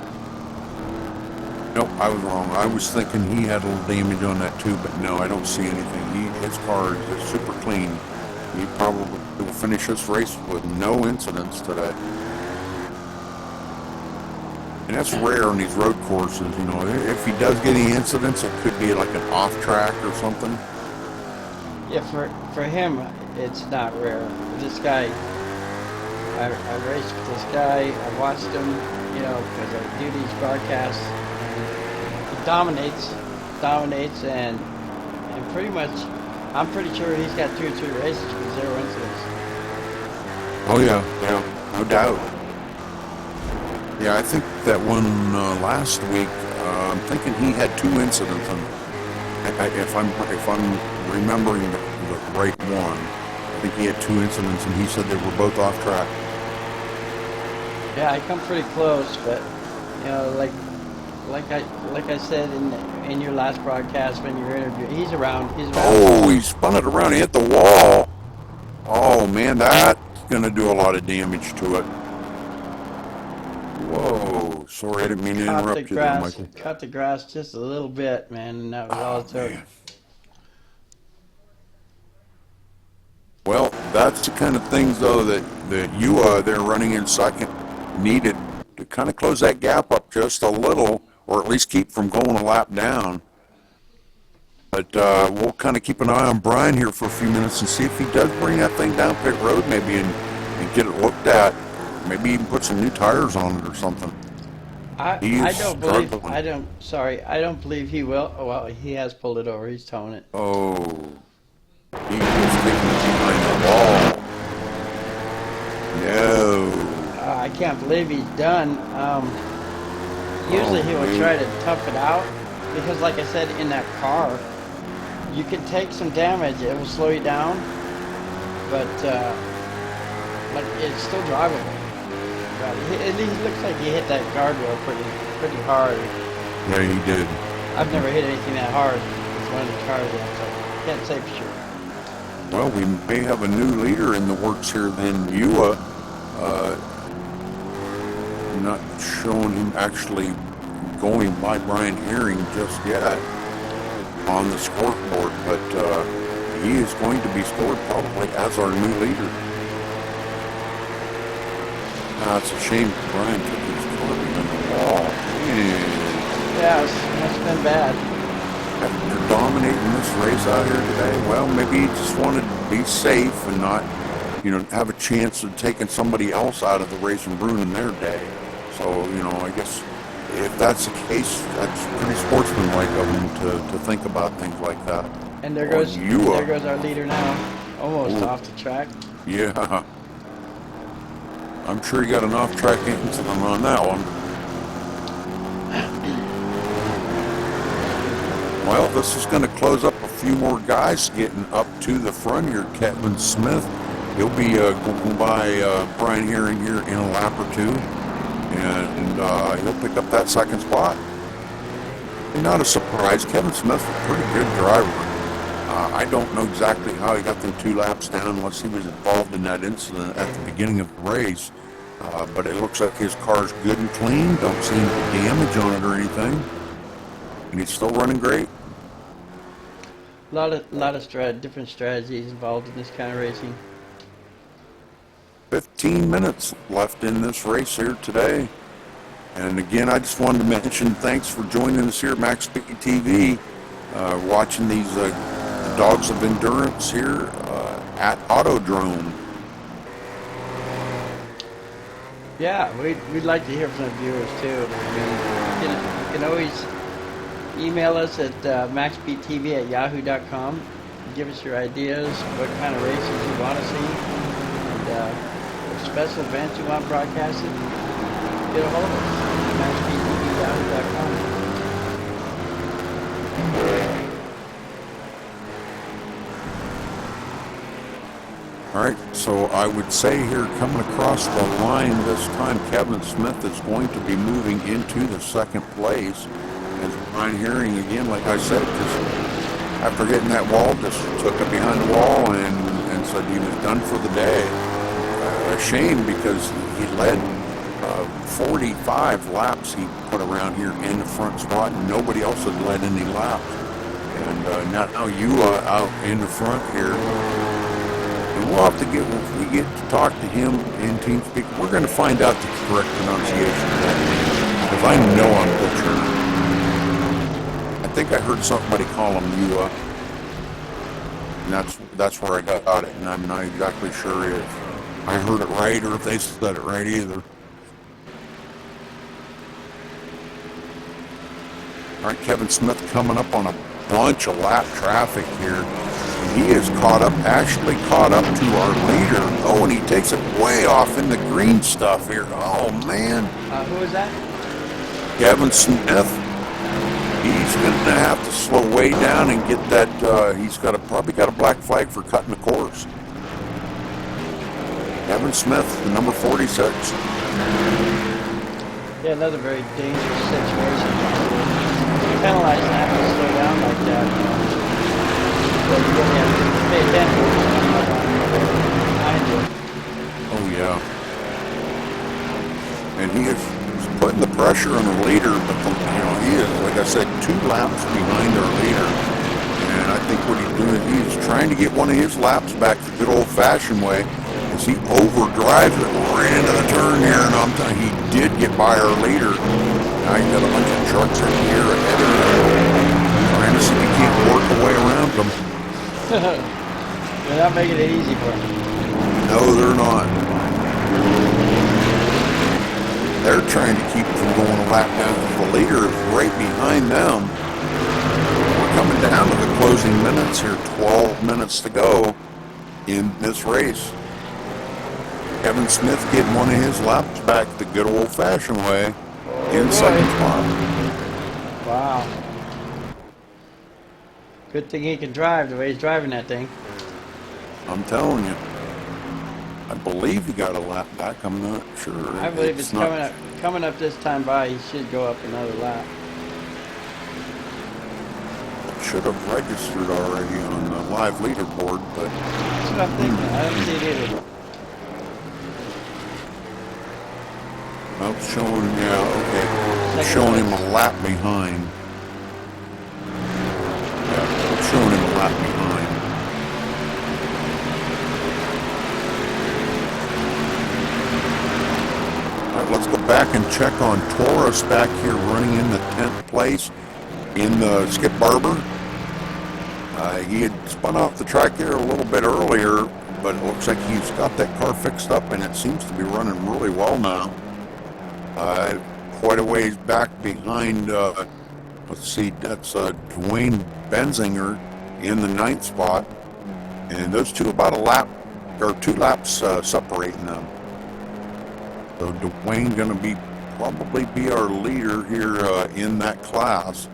Nope, I was wrong. I was thinking he had a little damage on that too, but no, I don't see anything. His car is super clean. He probably will finish this race with no incidents today. And that's rare on these road courses, If he does get any incidents, it could be like an off track or something. Yeah, for him, it's not rare. This guy, I raced with this guy. I watched him, because I do these broadcasts. He dominates, and pretty much, I'm pretty sure he's got 2 or 3 races with 0 incidents. Oh yeah, no doubt. Yeah, I think that one last week. I'm thinking he had 2 incidents, and if I'm remembering the right one, I think he had 2 incidents, and he said they were both off track. Yeah, I come pretty close, but like I said in your last broadcast when you were interviewing, he's around. Oh, he spun it around. He hit the wall. Oh man, that's gonna do a lot of damage to it. Whoa, sorry, I didn't mean to interrupt you there, Michael. Cut the grass just a little bit, man, and that was all it took. Man. Well, that's the kind of things, though, that you there running in second needed to kind of close that gap up just a little, or at least keep from going a lap down. But we'll kind of keep an eye on Brian here for a few minutes and see if he does bring that thing down pit road maybe and get it looked at. Maybe even put some new tires on it or something. He I is don't believe struggling. I don't believe he will. Oh, well, he has pulled it over. He's towing it. Oh, he was taking it behind the wall. No. I can't believe he's done. Usually Oh, he will try wait. to tough it out because, like I said, in that car, you can take some damage. It will slow you down, but it's still drivable. But at least it looks like he hit that guardrail pretty hard. Yeah, he did. I've never hit anything that hard with one of the cars yet, so can't say for sure. Well, we may have a new leader in the works here then. You, not showing him actually going by Brian Herring just yet on the scoreboard, but he is going to be scored probably as our new leader. It's a shame Brian took his car behind the wall. Yeah, it's been bad. After dominating this race out here today, well, maybe he just wanted to be safe and not, have a chance of taking somebody else out of the race and ruining their day. So, I guess if that's the case, that's pretty sportsmanlike of him to think about things like that. And You, there goes our leader now, almost off the track. yeah, I'm sure he got an off-track incident on that one. Well, this is going to close up a few more guys getting up to the front here. Kevin Smith, he'll be going by Brian Herring here in a lap or two, and he'll pick up that second spot. And not a surprise, Kevin Smith's a pretty good driver. I don't know exactly how he got them 2 laps down unless he was involved in that incident at the beginning of the race. But it looks like his car's good and clean, don't see any damage on it or anything. And he's still running great. A lot of different strategies involved in this kind of racing. 15 minutes left in this race here today. And again, I just wanted to mention thanks for joining us here at MaxSpeedTV, watching these Dogs of Endurance here at Autodrome. Yeah, we'd like to hear from the viewers too. You can always email us at maxspeedtv@yahoo.com. Give us your ideas, what kind of races you want to see, and if special events you want broadcasted, get a hold of us. maxspeedtv@yahoo.com. All right, so I would say here coming across the line this time, Kevin Smith is going to be moving into the second place. As Brian Herring, again, like I said, just after hitting that wall, just took it behind the wall and said he was done for the day. A shame because he led 45 laps he put around here in the front spot, and nobody else had led any laps. And now you are out in the front here. And we'll have to if we get to talk to him in TeamSpeak, we're going to find out the correct pronunciation of that name, because I know I'm butchering. I think I heard somebody call him Ewa, and that's where I got it, and I'm not exactly sure if I heard it right or if they said it right either. All right, Kevin Smith coming up on a bunch of lap traffic here. He is actually caught up to our leader. Oh, and he takes it way off in the green stuff here. Oh, man. Who is that? Kevin Smith. He's going to have to slow way down and get that. He's probably got a black flag for cutting the course. Kevin Smith, the number 46. Yeah, another very dangerous situation. You're penalized and have to slow down like that. So you really have to pay attention to what's coming up behind you. Oh, yeah. And he is putting the pressure on the leader, but he is, like I said, 2 laps behind our leader. And I think what he's doing, he's trying to get one of his laps back the good old-fashioned way, as he overdrives it right into the turn here. And I'm telling you, he did get by our leader. Now he's got a bunch of trucks in here ahead of him, trying to see if he can't work a way around them. They're not making it easy for him. No, they're not. they're trying to keep from going a lap down. The leader is right behind them. We're coming down to the closing minutes here. 12 minutes to go in this race. Kevin Smith getting one of his laps back the good old-fashioned way in second spot. Wow. Good thing he can drive the way he's driving that thing. I'm telling you. I believe he got a lap back. I'm not sure. I believe it's coming up this time by. He should go up another lap. Should have registered already on the live leaderboard, but That's what I'm thinking. I don't see it either. well, it's showing, yeah, okay. It's Second showing place. him a lap behind. Yeah, it's showing him a lap behind. All right, let's go back and check on Taurus back here running in the 10th place in the Skip Barber. He had spun off the track there a little bit earlier, but it looks like he's got that car fixed up and it seems to be running really well now. Quite a ways back behind, let's see, that's Dwayne Benzinger in the 9th spot. And those two about a lap, or 2 laps separating them. So Dwayne going to probably be our leader here in that class.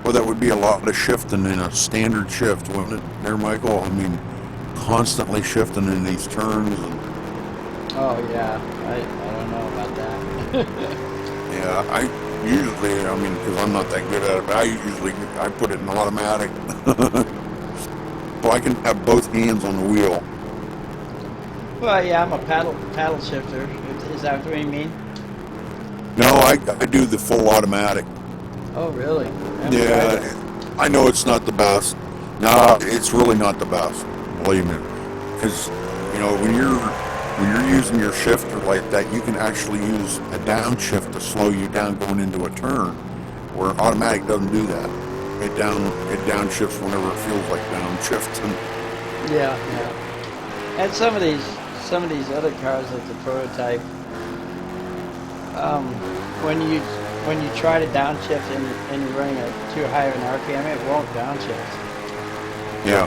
Well, that would be a lot of shifting in a standard shift, wouldn't it, there, Michael? I mean, constantly shifting in these turns. Oh yeah, I don't know about that. Yeah, I usually, I mean, because I'm not that good at it, but I put it in automatic. So I can have both hands on the wheel. Well, yeah, I'm a paddle shifter. Is that what you mean? No, I do the full automatic. Oh, really? Yeah, I know it's not the best. No, it's really not the best. Believe me, because you know when you're using your shifter like that, you can actually use a downshift to slow you down going into a turn, where automatic doesn't do that. It downshifts whenever it feels like downshifting. Yeah. And some of these other cars, like the prototype, when you try to downshift and you're running too high an RPM, it won't downshift. Yeah.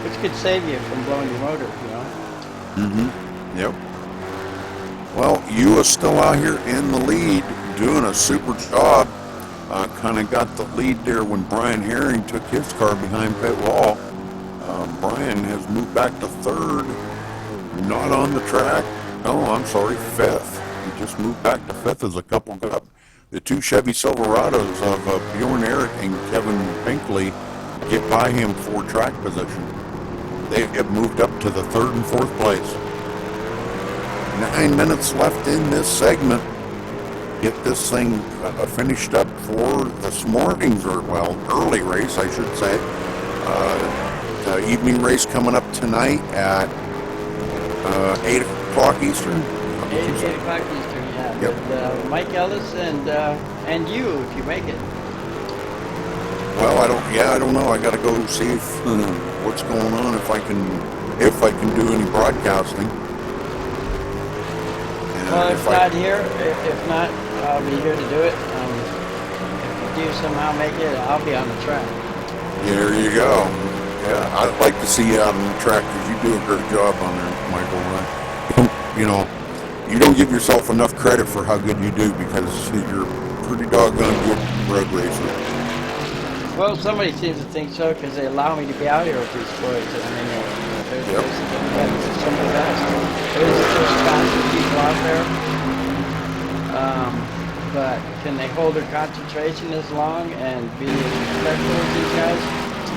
Which could save you from blowing your motor, you know? Mm-hmm. Yep. Well, you are still out here in the lead, doing a super job. Kind of got the lead there when Brian Herring took his car behind pit wall. Brian has moved back to 3rd, not on the track. Oh, I'm sorry, 5th. He just moved back to 5th as a couple got the 2 Chevy Silverados of Bjorn Eric and Kevin Pinkley get by him for track position. They have moved up to the 3rd and 4th place. 9 minutes left in this segment. Get this thing finished up for this morning's, or well, early race, I should say. The evening race coming up tonight at 8 o'clock Eastern. 8 o'clock Eastern, yeah. Yep. With Mike Ellis and you, if you make it. Well, I don't know. I got to go see if, what's going on, if I can do any broadcasting. Well, if not, I'll be here to do it. If you do somehow make it, I'll be on the track. There you go. Yeah, I'd like to see you out on the track because you do a great job on there, Michael. You don't give yourself enough credit for how good you do because you're a pretty doggone good road racer. Well, somebody seems to think so because they allow me to be out here with these boys. I mean, there's some of the best. There's constant people out there. But can they hold their concentration as long and be as respectful as these guys?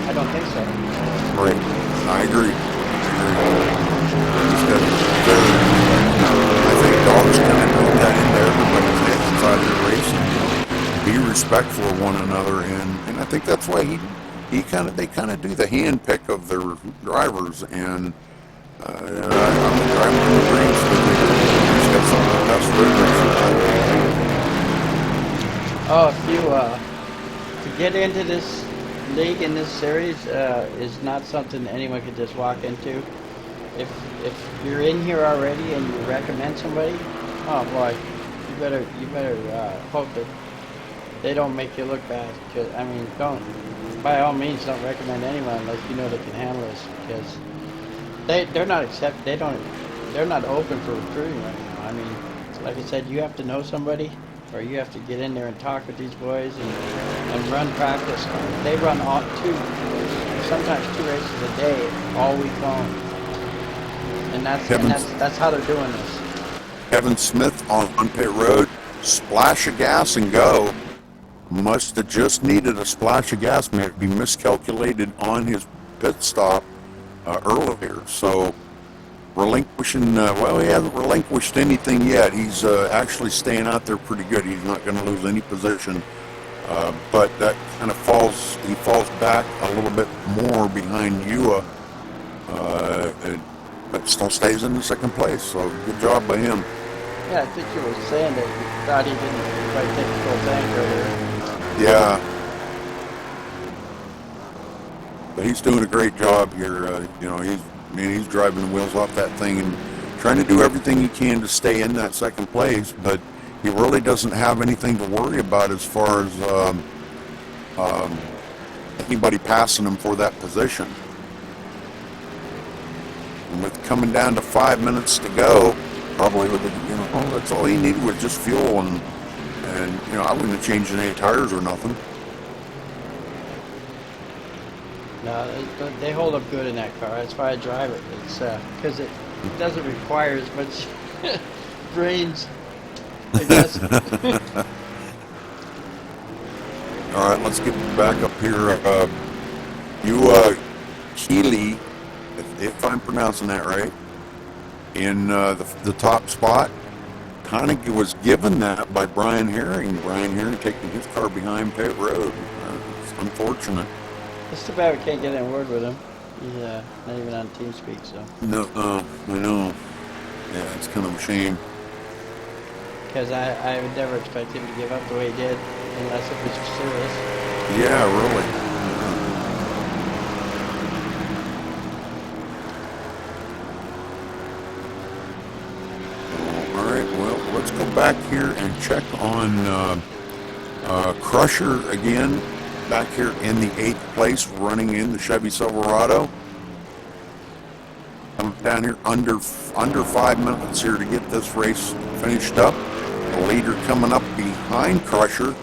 I don't think so. Right. I agree. I think dogs kind of know that in there. Everybody's inside their racing. Be respectful of one another, and I think that's why they kind of do the hand pick of their drivers, and I'm the driver of the race, but he's got some of the best road racers. Oh, if you to get into league in this series is not something anyone could just walk into. If you're in here already and you recommend somebody, oh boy, you better hope that they don't make you look bad. Cause I mean, don't, by all means, don't recommend anyone unless you know they can handle this, because they're not they're not open for recruiting right now. I mean, like I said, you have to know somebody, or you have to get in there and talk with these boys and run practice. They run sometimes two races a day all week long, and that's how they're doing this. Kevin Smith on pit road, splash of gas and go. Must have just needed a splash of gas, maybe miscalculated on his pit stop earlier. So relinquishing, well, he hasn't relinquished anything yet. He's actually staying out there pretty good. He's not going to lose any position. But that kind of he falls back a little bit more behind Ewa, but still stays in the second place. So good job by him. Yeah, I think you were saying that you thought he didn't quite take the full tank earlier. Yeah. But he's doing a great job here. You know, he's driving the wheels off that thing and trying to do everything he can to stay in that second place. But he really doesn't have anything to worry about as far as anybody passing him for that position. And with coming down to 5 minutes to go, probably with that's all he needed was just fuel, and I wouldn't have changed any tires or nothing. No, they hold up good in that car. That's why I drive it. It's because it doesn't require as much brains, I guess. All right, let's get back up here. Keeley, if I'm pronouncing that right, in the top spot, kind of was given that by Brian Herring. Brian Herring taking his car behind pit road. It's unfortunate. It's too bad we can't get in a word with him. He's not even on TeamSpeak, so. No, I know. Yeah, it's kind of a shame. Because I would never expect him to give up the way he did, unless it was serious. Yeah, really. Let's go back here and check on Crusher again, back here in the 8th place, running in the Chevy Silverado. I'm down here under 5 minutes here to get this race finished up. The leader coming up behind Crusher.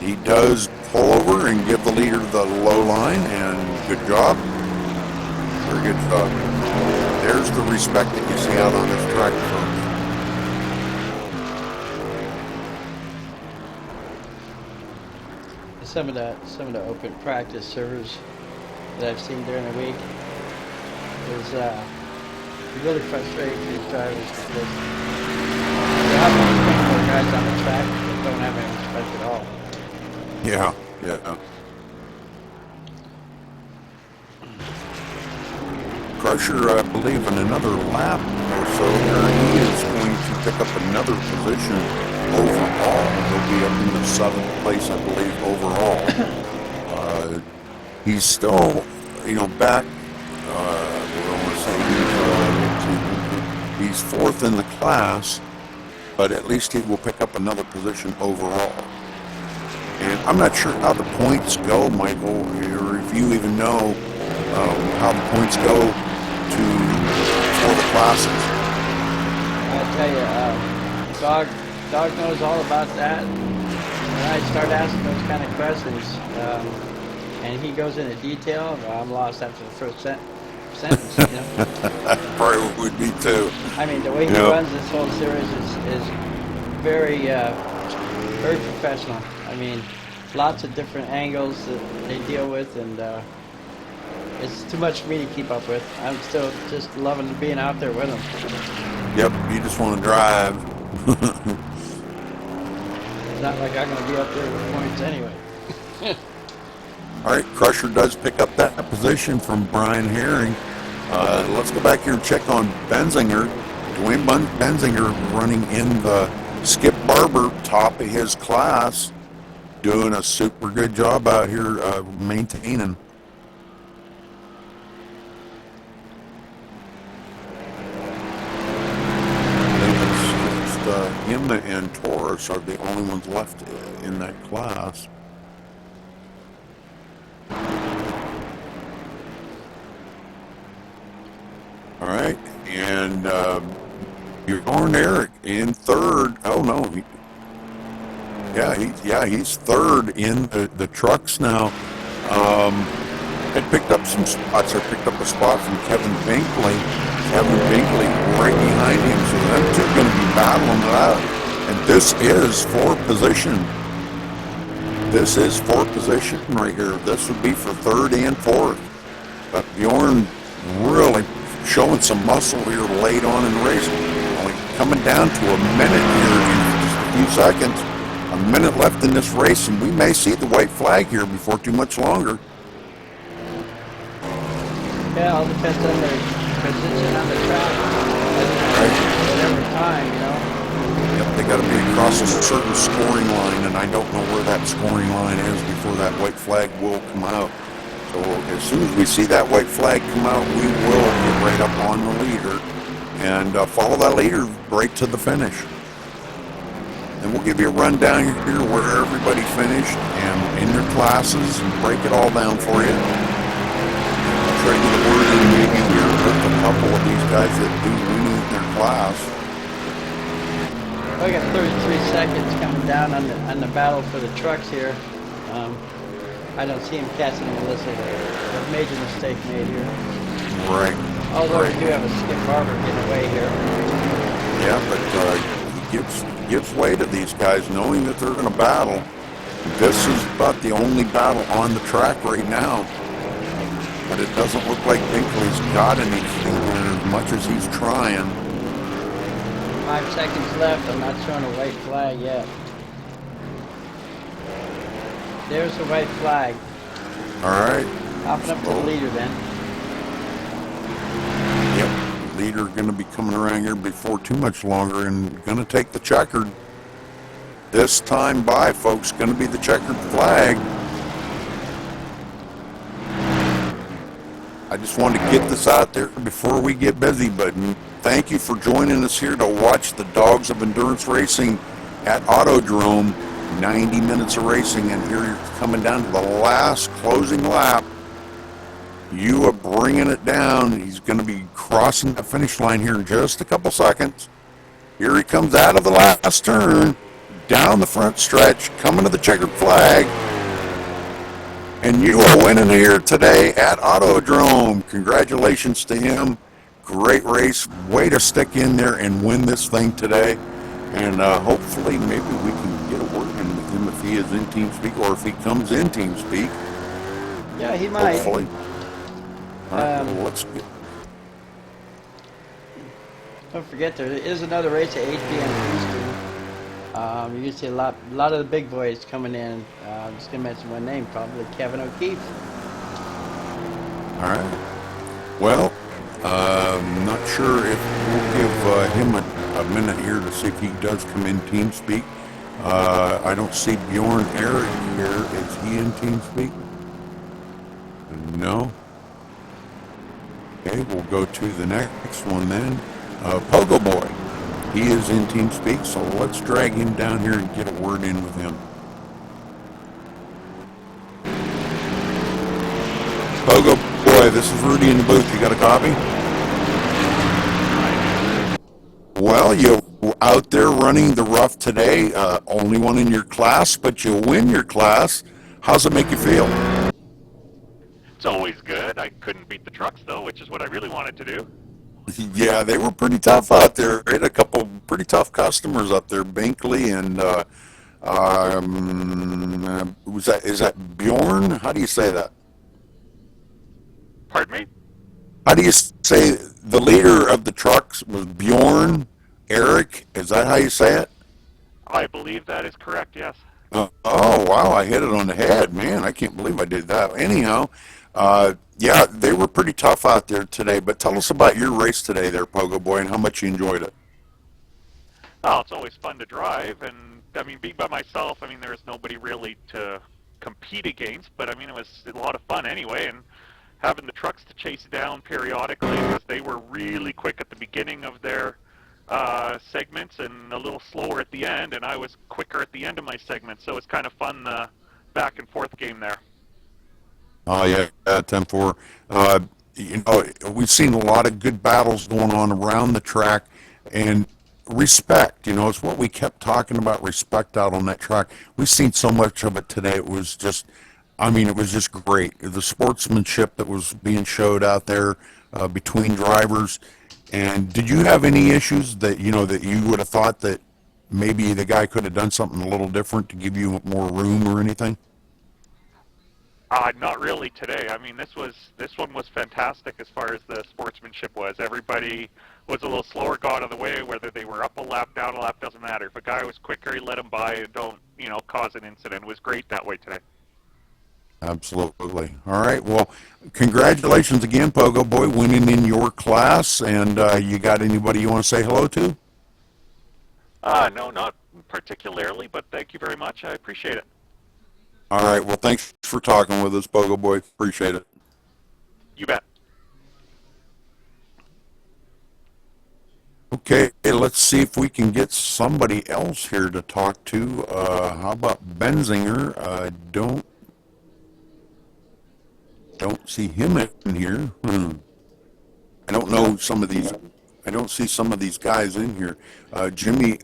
He does pull over and give the leader the low line, and good job. Very good job. There's the respect that you see out on this track. Some of the open practice servers that I've seen during the week is really frustrating for these drivers, because they have all these guys on the track that don't have any respect at all. Yeah. Crusher, I believe, in another lap or so here, he is going to pick up another position overall. He'll be up in the 7th place, I believe, overall. He's still, back, he's 4th in the class, but at least he will pick up another position overall. And I'm not sure how the points go, Michael, or if you even know how the points go for the classes. I tell you, Dog knows all about that. When I start asking those kind of questions, and he goes into detail, I'm lost after the first sentence. Probably would be too. I mean, the way he runs this whole series is very, very professional. I mean, lots of different angles that they deal with, and it's too much for me to keep up with. I'm still just loving being out there with him. Yep, you just want to drive. It's not like I'm going to be up there with points anyway. All right, Crusher does pick up that position from Brian Herring. Let's go back here and check on Benzinger. Dwayne Benzinger running in the Skip Barber, top of his class, doing a super good job out here maintaining. Him and Taurus are the only ones left in that class. All right, and Bjorn Eric in third. Oh no, he's third in the trucks now. Had picked up some spots. I picked up a spot from Kevin Binkley. Kevin Binkley right behind him, so them two are going to be battling it out. And this is fourth position. This is fourth position right here. This would be for third and fourth. But Bjorn really showing some muscle here late on in the race. Only coming down to a minute here in just a few seconds. A minute left in this race, and we may see the white flag here before too much longer. Yeah, all depends on their position on the track. Whatever time, you know. Yep, they got to be across a certain scoring line, and I don't know where that scoring line is before that white flag will come out. So as soon as we see that white flag come out, we will get right up on the leader and follow that leader right to the finish. And we'll give you a rundown here where everybody finished and in their classes and break it all down for you. Try to get a word in maybe here with a couple of these guys that do win in their class. I got 33 seconds coming down on the battle for the trucks here. I don't see him catching Melissa. A major mistake made here. Right. Although we do have a Skip Barber getting away here. Yeah, but he gives way to these guys knowing that they're going to battle. This is about the only battle on the track right now. But it doesn't look like Binkley's got anything there as much as he's trying. 5 seconds left. I'm not showing a white flag yet. There's the white flag. All right. Hopping up to the leader then. Yep. Leader going to be coming around here before too much longer and going to take the checkered. This time by, folks, going to be the checkered flag. I just wanted to get this out there before we get busy, but thank you for joining us here to watch the Dogs of Endurance Racing at Autodrome. 90 minutes of racing, and here you're coming down to the last closing lap. You are bringing it down. He's going to be crossing the finish line here in just a couple seconds. Here he comes out of the last turn, down the front stretch, coming to the checkered flag. And you are winning here today at Autodrome. Congratulations to him. Great race. Way to stick in there and win this thing today. And hopefully maybe we can get a word in with him if he is in TeamSpeak or if he comes in TeamSpeak. Yeah, he might. Hopefully. All right, well, let's get... Don't forget, there is another race at 8 p.m. Eastern. You can see a lot of the big boys coming in. I'm just going to mention one name, probably Kevin O'Keefe. All right. Well, not sure if we'll give him a minute here to see if he does come in TeamSpeak. I don't see Bjorn Eric here. Is he in TeamSpeak? No. Okay, we'll go to the next one then. Pogo Boy. He is in TeamSpeak, so let's drag him down here and get a word in with him. Pogo Boy, this is Rudy in the booth. You got a copy? Well, you're out there running the rough today. Only one in your class, but you'll win your class. How's it make you feel? It's always good. I couldn't beat the trucks, though, which is what I really wanted to do. Yeah, they were pretty tough out there. We had a couple pretty tough customers up there, Binkley and is that Bjorn? How do you say that? Pardon me? How do you say the leader of the trucks was Bjorn Eric? Is that how you say it? I believe that is correct, yes. Oh, wow, I hit it on the head. Man, I can't believe I did that. Anyhow, yeah, they were pretty tough out there today, but tell us about your race today there, Pogo Boy, and how much you enjoyed it. Oh, it's always fun to drive, and I mean, being by myself, I mean, there was nobody really to compete against, but I mean, it was a lot of fun anyway, and having the trucks to chase down periodically because they were really quick at the beginning of their segments and a little slower at the end, and I was quicker at the end of my segment, so it's kind of fun, the back and forth game there. Oh yeah, 10-4. We've seen a lot of good battles going on around the track, and respect. It's what we kept talking about. Respect out on that track. We've seen so much of it today. It was just, I mean, it was just great. The sportsmanship that was being showed out there between drivers. And did you have any issues that that you would have thought that maybe the guy could have done something a little different to give you more room or anything? Not really today. I mean, this one was fantastic as far as the sportsmanship was. Everybody was a little slower, got out of the way. Whether they were up a lap, down a lap, doesn't matter. If a guy was quicker, he let him by and don't cause an incident. It was great that way today. Absolutely. All right. Well, congratulations again, Pogo Boy, winning in your class. And you got anybody you want to say hello to? No, not particularly, but thank you very much. I appreciate it. All right. Well, thanks for talking with us, Pogo Boy. Appreciate it. You bet. Okay, let's see if we can get somebody else here to talk to. How about Benzinger? Don't see him in here. I don't know some of these. I don't see some of these guys in here. Jimmy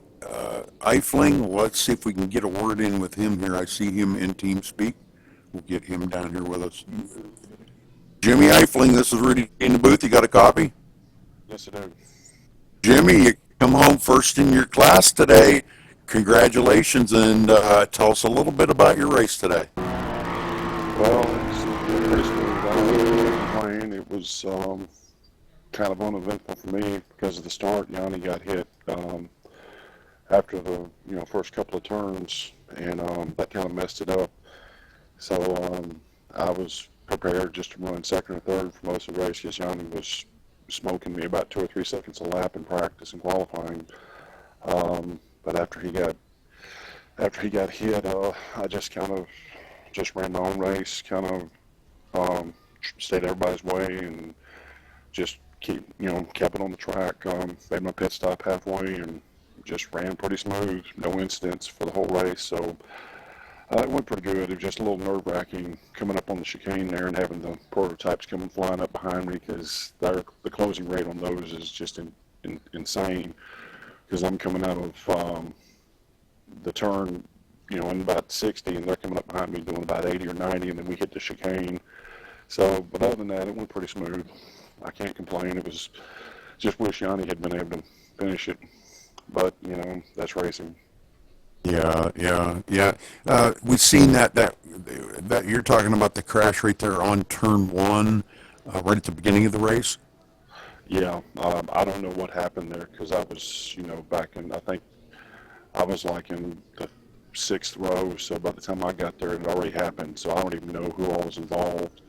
Eifling. Let's see if we can get a word in with him here. I see him in TeamSpeak. We'll get him down here with us. Jimmy Eifling, this is Rudy in the booth. You got a copy? Yes, I do. Jimmy, you come home first in your class today. Congratulations, and tell us a little bit about your race today. Well, it's pretty smooth. I don't really complain. It was kind of uneventful for me because of the start. Yanni got hit after the first couple of turns, and that kind of messed it up. So I was prepared just to run second or third for most of the race because Yanni was smoking me about 2 or 3 seconds a lap in practice and qualifying. But after he got hit, I just ran my own race, kind of stayed everybody's way, and just kept it on the track. Made my pit stop halfway and just ran pretty smooth, no incidents for the whole race. So it went pretty good. It was just a little nerve-wracking coming up on the chicane there and having the prototypes coming flying up behind me because the closing rate on those is just insane. Because I'm coming out of the turn, in about 60, and they're coming up behind me doing about 80 or 90, and then we hit the chicane. So, but other than that, it went pretty smooth. I can't complain. It was just wish Yanni had been able to finish it, but that's racing. Yeah. We've seen that you're talking about the crash right there on turn one, right at the beginning of the race. Yeah, I don't know what happened there because I was, back in, I think I was like in the 6th row. So by the time I got there, it had already happened. So I don't even know who all was involved.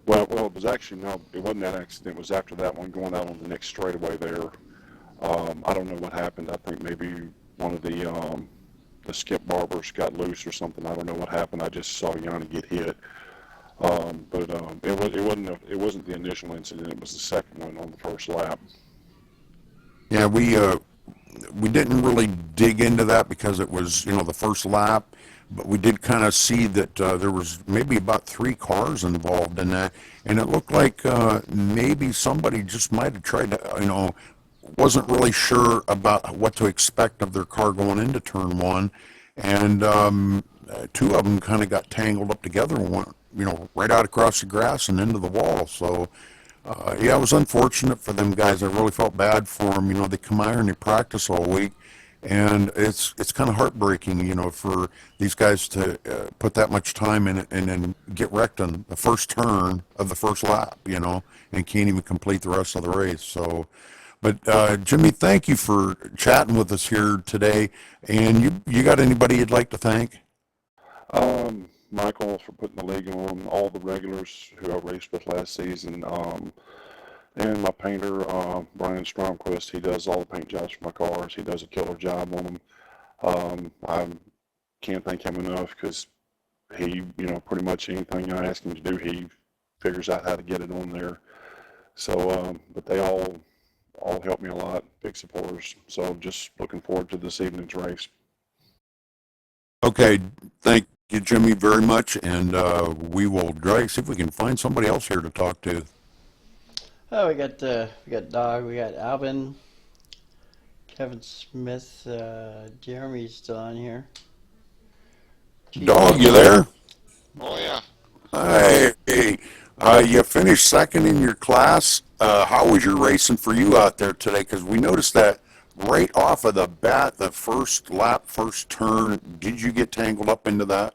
Well, it was actually, no, it wasn't that accident. It was after that one going out on the next straightaway there. I don't know what happened. I think maybe one of the skip barbers got loose or something. I don't know what happened. I just saw Yanni get hit. But it wasn't the initial incident. It was the second one on the first lap. Yeah, we didn't really dig into that because it was the first lap, but we did kind of see that there was maybe about 3 cars involved in that, and it looked like maybe somebody just might have tried to wasn't really sure about what to expect of their car going into turn one, and 2 of them kind of got tangled up together and went right out across the grass and into the wall. So yeah, it was unfortunate for them guys. I really felt bad for them. They come out here and they practice all week, and it's kind of heartbreaking, for these guys to put that much time in it and then get wrecked on the first turn of the first lap, and can't even complete the rest of the race. So, but Jimmy, thank you for chatting with us here today. And you got anybody you'd like to thank? Michael for putting the league on, all the regulars who I raced with last season, and my painter, Brian Stromquist. He does all the paint jobs for my cars. He does a killer job on them. I can't thank him enough because he, pretty much anything I ask him to do, he figures out how to get it on there. So, but they all help me a lot, big supporters. So just looking forward to this evening's race. Okay, thank you, Jimmy, very much, and we will try see if we can find somebody else here to talk to. Oh, we got Dog, we got Albin, Kevin Smith, Jeremy's still on here. Dog, you there? Oh yeah. Hey, you finished second in your class. How was your racing for you out there today? Because we noticed that right off of the bat, the first lap, first turn. Did you get tangled up into that?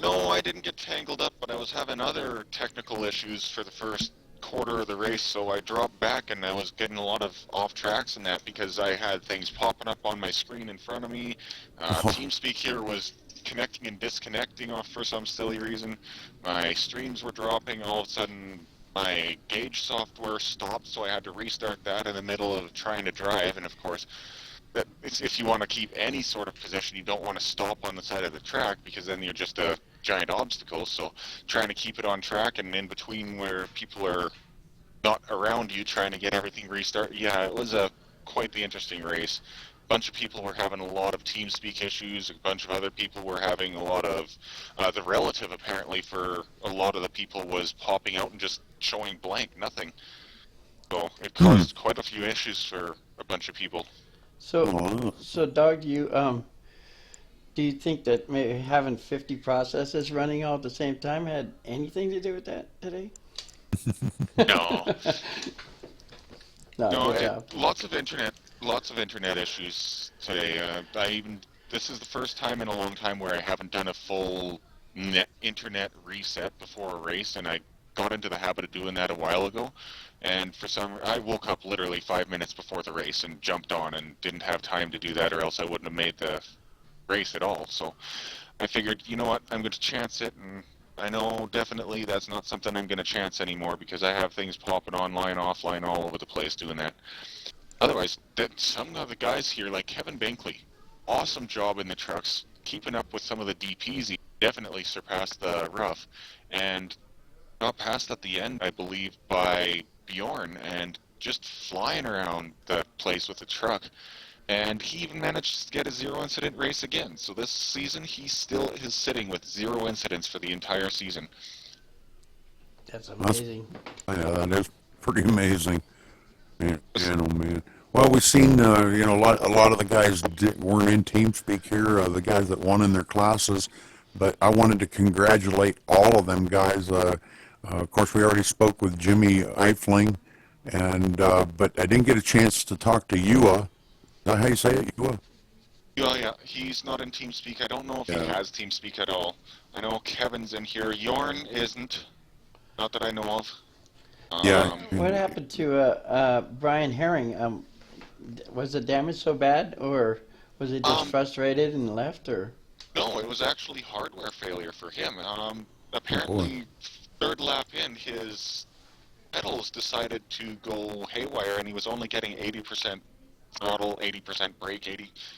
No, I didn't get tangled up, but I was having other technical issues for the first quarter of the race, so I dropped back and I was getting a lot of off tracks and that because I had things popping up on my screen in front of me. TeamSpeak here was connecting and disconnecting off for some silly reason. My streams were dropping. All of a sudden, my gauge software stopped, so I had to restart that in the middle of trying to drive. And of course, if you want to keep any sort of position, you don't want to stop on the side of the track because then you're just a giant obstacle. So trying to keep it on track and in between where people are not around you, trying to get everything restarted. Yeah, it was quite the interesting race. A bunch of people were having a lot of TeamSpeak issues. A bunch of other people were having a lot of the relative apparently for a lot of the people was popping out and just showing blank, nothing. So it caused quite a few issues for a bunch of people. So Dog, do you think that maybe having 50 processes running all at the same time had anything to do with that today? No. No, No, good job. lots of internet issues today. This is the first time in a long time where I haven't done a full internet reset before a race, and I got into the habit of doing that a while ago. And I woke up literally 5 minutes before the race and jumped on and didn't have time to do that, or else I wouldn't have made the race at all. So I figured, you know what, I'm going to chance it, and I know definitely that's not something I'm going to chance anymore because I have things popping online, offline, all over the place doing that. Otherwise, some of the guys here, like Kevin Binkley, awesome job in the trucks, keeping up with some of the DPs. He definitely surpassed the rough, and got passed at the end, I believe, by Bjorn, and just flying around the place with the truck. And he even managed to get a zero-incident race again. So this season, he still is sitting with 0 incidents for the entire season. That's amazing. Yeah, that is pretty amazing. Man, oh man. Well, we've seen, a lot of the guys weren't in TeamSpeak here, the guys that won in their classes, but I wanted to congratulate all of them guys. Of course, we already spoke with Jimmy Eifling, and but I didn't get a chance to talk to Ewa. Is that how you say it, Ewa? Yeah, he's not in TeamSpeak. I don't know if he has TeamSpeak at all. I know Kevin's in here. Jorn isn't. Not that I know of. What happened to Brian Herring? Was the damage so bad, or was he just frustrated and left, or? No, it was actually hardware failure for him. Apparently, third lap in, his pedals decided to go haywire, and he was only getting 80% throttle, 80% brake,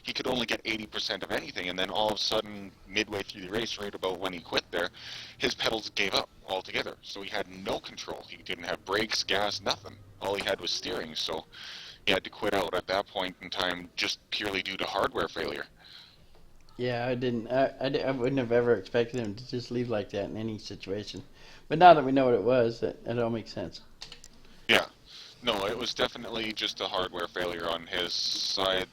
he could only get 80% of anything, and then all of a sudden, midway through the race, right about when he quit there, his pedals gave up altogether, so he had no control. He didn't have brakes, gas, nothing. All he had was steering, so he had to quit out at that point in time just purely due to hardware failure. Yeah, I wouldn't have ever expected him to just leave like that in any situation. But now that we know what it was, it all makes sense. Yeah. No, it was definitely just a hardware failure on his side.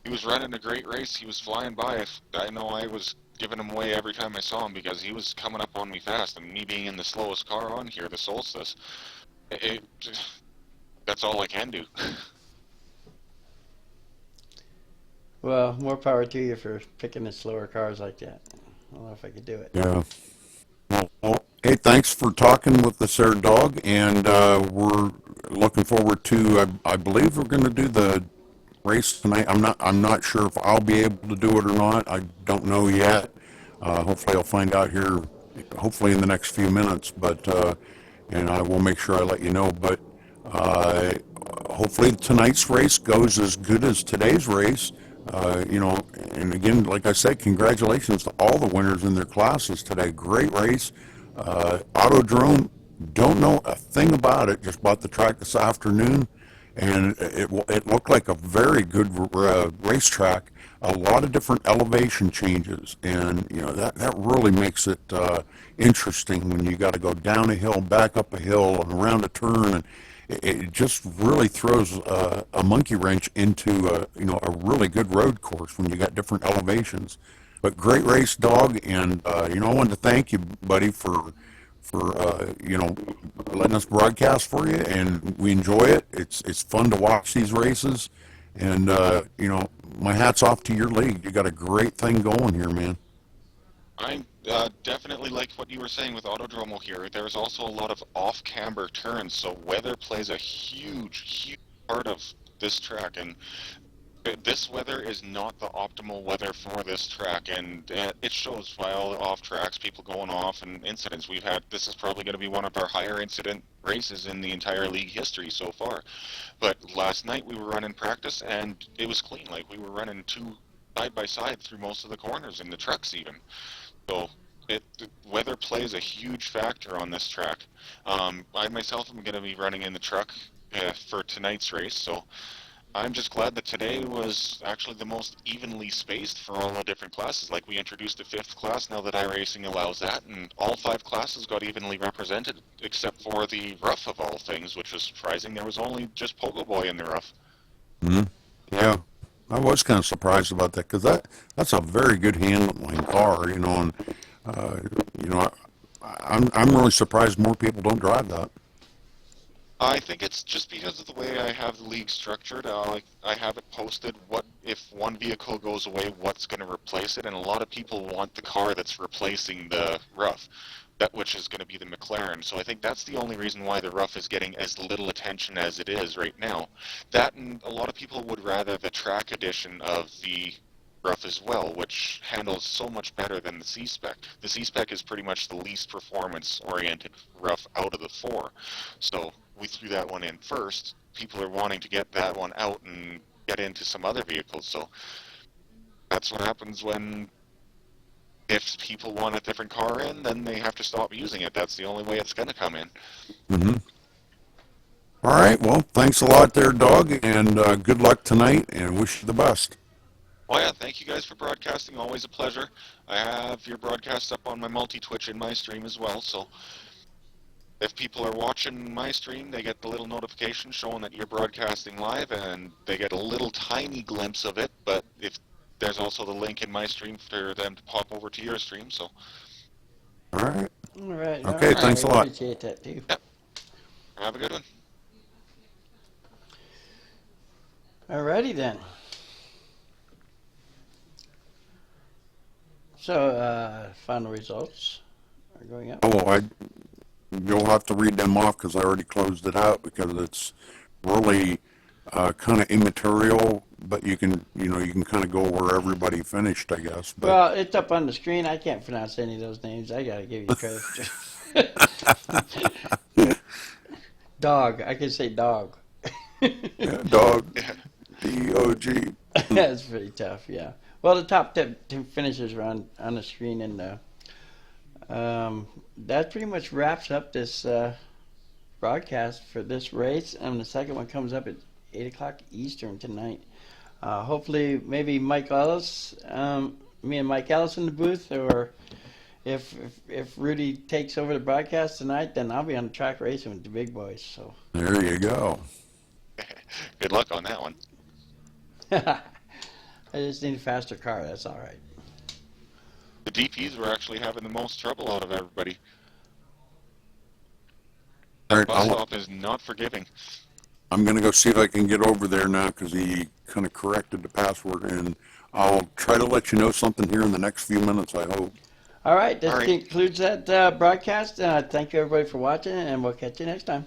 He was running a great race. He was flying by. I know I was giving him away every time I saw him because he was coming up on me fast. And me being in the slowest car on here, the Solstice, that's all I can do. Well, more power to you for picking the slower cars like that. I don't know if I could do it. Yeah. Well, hey, thanks for talking with us, there, Dog, and we're looking forward to. I believe we're going to do the race tonight. I'm not sure if I'll be able to do it or not. I don't know yet. Hopefully, I'll find out here. Hopefully, in the next few minutes. But and I will make sure I let you know. But hopefully, tonight's race goes as good as today's race. You know, and again, like I said, congratulations to all the winners in their classes today. Great race. Autodrome, don't know a thing about it. Just bought the track this afternoon, and it looked like a very good racetrack. A lot of different elevation changes, and you know that really makes it interesting when you got to go down a hill, back up a hill, and around a turn, and it just really throws a monkey wrench into you know, a really good road course when you got different elevations. But great race, dog, and you know, I wanted to thank you, buddy, for you know, letting us broadcast for you, and we enjoy it. It's fun to watch these races, and you know, my hat's off to your league. You got a great thing going here, man. I definitely like what you were saying with Autodromo here. There's also a lot of off-camber turns, so weather plays a huge part of this track, and this weather is not the optimal weather for this track, and it shows by all the off tracks, people going off, and incidents we've had. This is probably going to be one of our higher incident races in the entire league history so far. But last night we were running practice, and it was clean. Like, we were running two side by side through most of the corners in the trucks even. So the weather plays a huge factor on this track. I myself am going to be running in the truck for tonight's race, so I'm just glad that today was actually the most evenly spaced for all the different classes. Like, we introduced a fifth class now that iRacing allows that, and all 5 classes got evenly represented, except for the rough of all things, which was surprising. There was only just Pogo Boy in the rough. Mm-hmm. Yeah, I was kind of surprised about that because that's a very good handling car, you know, and you know, I'm really surprised more people don't drive that. I think it's just because of the way I have the league structured. I have it posted, what if one vehicle goes away, what's going to replace it, and a lot of people want the car that's replacing the rough, which is going to be the McLaren. So I think that's the only reason why the rough is getting as little attention as it is right now. That, and a lot of people would rather the track edition of the rough as well, which handles so much better than the C-Spec. The C-Spec is pretty much the least performance-oriented rough out of the 4. So we threw that one in first. People are wanting to get that one out and get into some other vehicles. So that's what happens when, if people want a different car in, then they have to stop using it. That's the only way it's going to come in. Mm-hmm. All right, well, thanks a lot there, dog, and good luck tonight, and wish you the best. Well, yeah, thank you guys for broadcasting. Always a pleasure. I have your broadcasts up on my multi-Twitch in my stream as well, so if people are watching my stream, they get the little notification showing that you're broadcasting live, and they get a little tiny glimpse of it, but if there's also the link in my stream for them to pop over to your stream, so. All right. All right. Okay, thanks a lot. Appreciate that, too. Yep. Have a good one. Alrighty then. So, final results are going up. Oh, you'll have to read them off because I already closed it out because it's really kind of immaterial, but you can kind of go where everybody finished, I guess. But Well, it's up on the screen. I can't pronounce any of those names. I gotta give you credit. Dog. I can say dog. yeah, dog. D-O-G. That's pretty tough, yeah. Well, the top 10 finishers are on the screen, and that pretty much wraps up this broadcast for this race. And the second one comes up at 8 o'clock Eastern tonight. Hopefully, maybe Mike Ellis, me and Mike Ellis in the booth, or if Rudy takes over the broadcast tonight, then I'll be on the track racing with the big boys. So There you go. Good luck on that one. I just need a faster car. That's all right. The DPs were actually having the most trouble out of everybody. All right, Bus stop is not forgiving. I'm going to go see if I can get over there now because he kind of corrected the password, and I'll try to let you know something here in the next few minutes, I hope. All right, this All right. concludes that broadcast. Thank you, everybody, for watching, and we'll catch you next time.